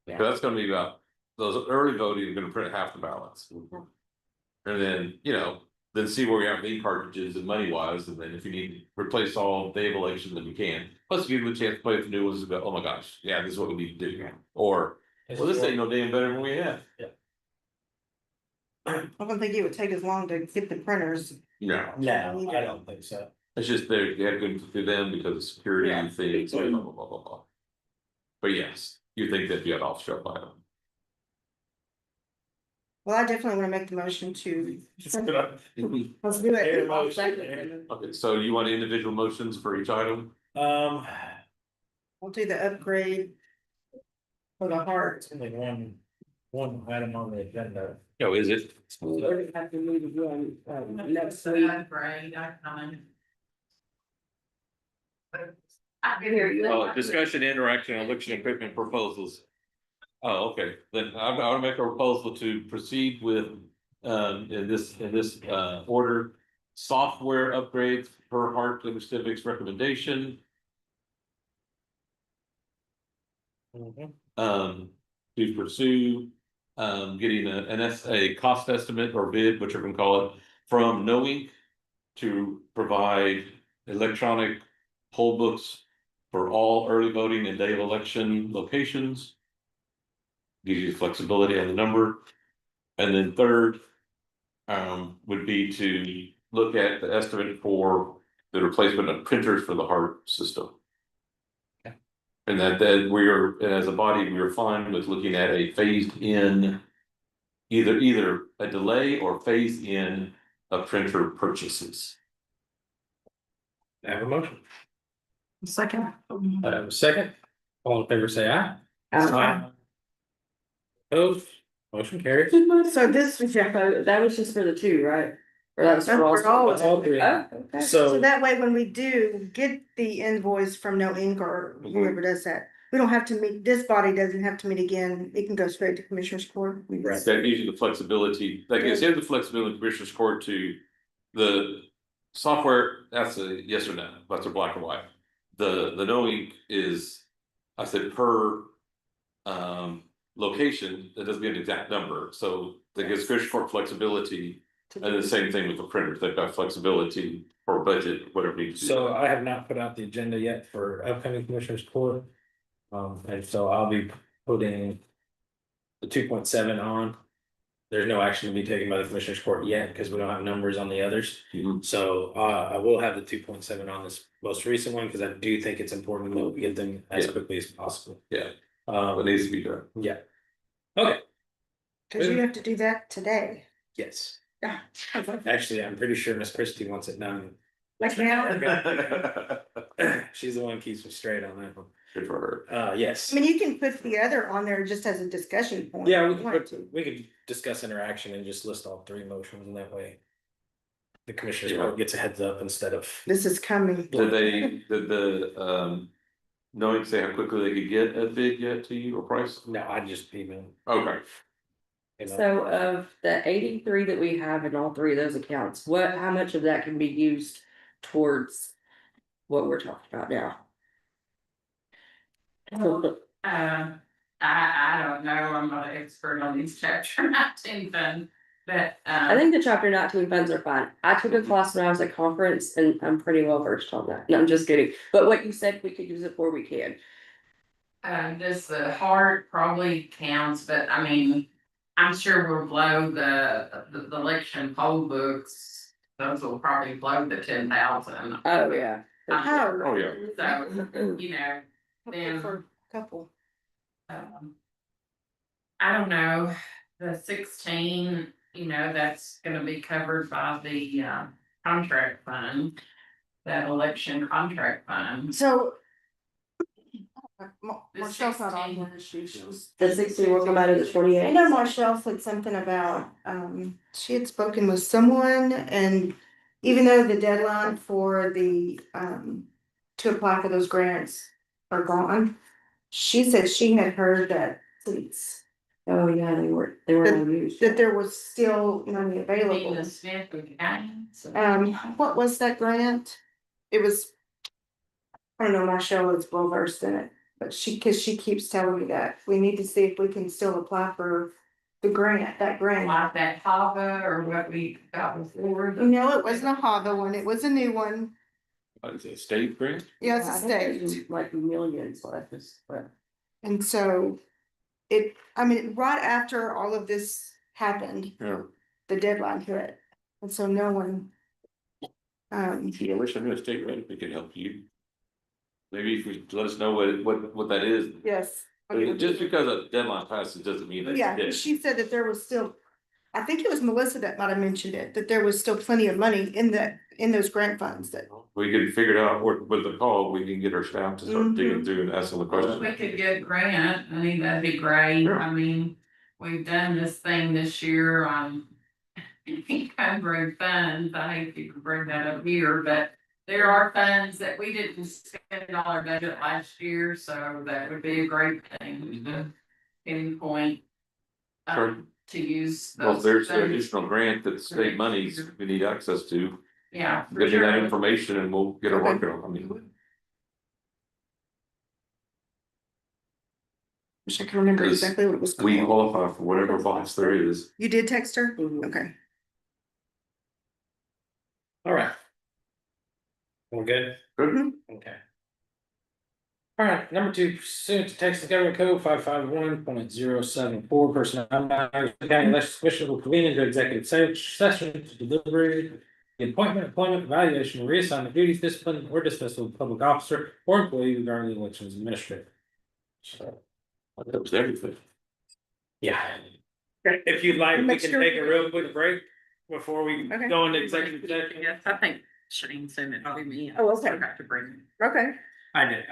Yeah. That's gonna be about, those early voting are gonna print half the ballots. And then, then see where we have the cartridges and money wise, and then if you need to replace all day of election, then you can. Plus, give you a chance to play with the new ones and go, oh my gosh, yeah, this is what we need to do. Or, well, this ain't no damn better than we have. I don't think it would take as long to get the printers. No. No, I don't think so. It's just they have to go through them because of security Yeah. and things, blah, blah, blah, blah, blah. But yes, you think that'd be an off shelf item. Well, I definitely want to make the motion to, let's do Fair it. motion. Okay, so you want individual motions for each item? Um, We'll do the upgrade. For the heart. it's only one item on the agenda. Oh, is it? Next week. Right, I come. I can hear you. Oh, discussion, interaction, election equipment proposals. Oh, okay, then I'll make a proposal to proceed with, in this order. Software upgrades per Hart Liquor Civic's recommendation, to pursue. Getting a cost estimate or bid, whichever you can call it, from Knowing. To provide electronic poll books for all early voting and day of election locations. Gives you flexibility on the number. And then third. Would be to look at the estimate for the replacement of printers for the Hart system. Okay. And that as a body, we are fine with looking at a phased in. Either a delay or phase in of printer purchases. I have a motion. Second. I have a second. All in favor, say aye. Aye. Opposed, motion carries. So this was, That was just for the two, right? Or that was That's for all? for all. That's all three. Oh, okay. so So, that way when we do get the invoice from No Ink or whoever does that, we don't have to meet, this body doesn't have to meet again, it can go straight to Commissioner's Court. Right. That gives you the flexibility, that gives him the flexibility, Commissioner's Court to the software, that's a yes or no, that's a black and white. The Knowing is, I said per location, that doesn't give an exact number, so that gives Commissioner's Court flexibility. And the same thing with the printers, they've got flexibility for budget, whatever needs to be. so I have not put out the agenda yet for upcoming Commissioners Court. And so I'll be putting the 2.7 on. There's no action to be taken by the Commissioners Court yet, because we don't have numbers on the others. Mhm. So I will have the 2.7 on this most recent one, because I do think it's important that we get them as Yeah. quickly as possible. Yeah. What needs to be done. Yeah. Okay, Cause you have to do that today. yes. Yeah. Actually, I'm pretty sure Miss Christie wants it done. Like now, She's the one who keeps me straight on that one. Good for her. Yes. I mean, you can put the other on there just as a discussion point. Yeah, if you want to. we could discuss interaction and just list all three motions, and that way. The Commissioners Yeah. Court gets a heads up instead of. This is coming. Did the knowing say how quickly they could get a bid yet to you or price? No, I just emailed. Okay, So of the 83 that we have in all three of those accounts, how much of that can be used towards what we're talking about now? I don't know, I'm not an expert on these chapter 19 funds, but, I think the chapter 19 funds are fine. I took a class when I was at conference and I'm pretty well versed on that. No, I'm just kidding. But what you said we could use it for, we can. Just the heart probably counts, but I mean, I'm sure we'll blow the election poll books. Those will probably blow the 10,000. Oh, yeah. Oh, yeah. So, you know, then, For a couple. I don't know, the 16, you know, that's gonna be covered by the, contract fund. That election contract fund. So. The Marcel's not on 16. here. The 60 will come out of the I 28. know Marshall said something about, she had spoken with someone and even though the deadline for the, to apply for those grants are gone, she said she had heard that since, Oh, yeah, they were unused. that there was still money Being available. the Smith and Gaines. What was that grant? It was, I don't know, Marshall is well versed in it, but cause she keeps telling me that we need to see if we can still apply for the grant, that grant. Like that Hava or what we got before. No, it wasn't a Hava one, it was a new one. Is it a state grant? Yeah, it's I a think there's state. like millions left, but And so I mean, right after all of this happened, Yeah. the deadline hit. And so no one. Gee, I wish I knew a state rate that could help you. Maybe if you let us know what that is. Yes. Just because a deadline passes doesn't mean that. Yeah, she said that there was still, I think it was Melissa that might have mentioned it, that there was still plenty of money in those grant funds that. We can figure it out with the call, we can get our staff to start digging Mhm. through and asking the If questions. we could get grant, I mean, that'd be great. Yeah. I mean, we've done this thing this year on. Encumbering funds, I hate you could bring that up here, but there are funds that we didn't spend on our budget last year, so that would be a great thing. Any point. Sure. To use. Well, if those there's an funds. additional grant that state monies we need access to, Yeah. for give me that sure. information and we'll get our work on. I mean, Wish I can remember Because exactly what it was we called. qualify for whatever box there is. You did text her? Mhm. Okay. All right. We're good? Good. Okay. All right, number 2, pursuant to Texas Government Code 551.074, personnel matters, the county election commission will convene into executive session to deliberate the appointment, employment, evaluation, reassignment duties, discipline, or dismissal of public officer or employee regarding the elections administrator. So, That was everything. yeah. If you'd like, we Make can sure- take a real quick break before we Okay. go into executive session. Yes, I think Shane sent it to me. Oh, okay. I forgot to bring it. Okay. I did.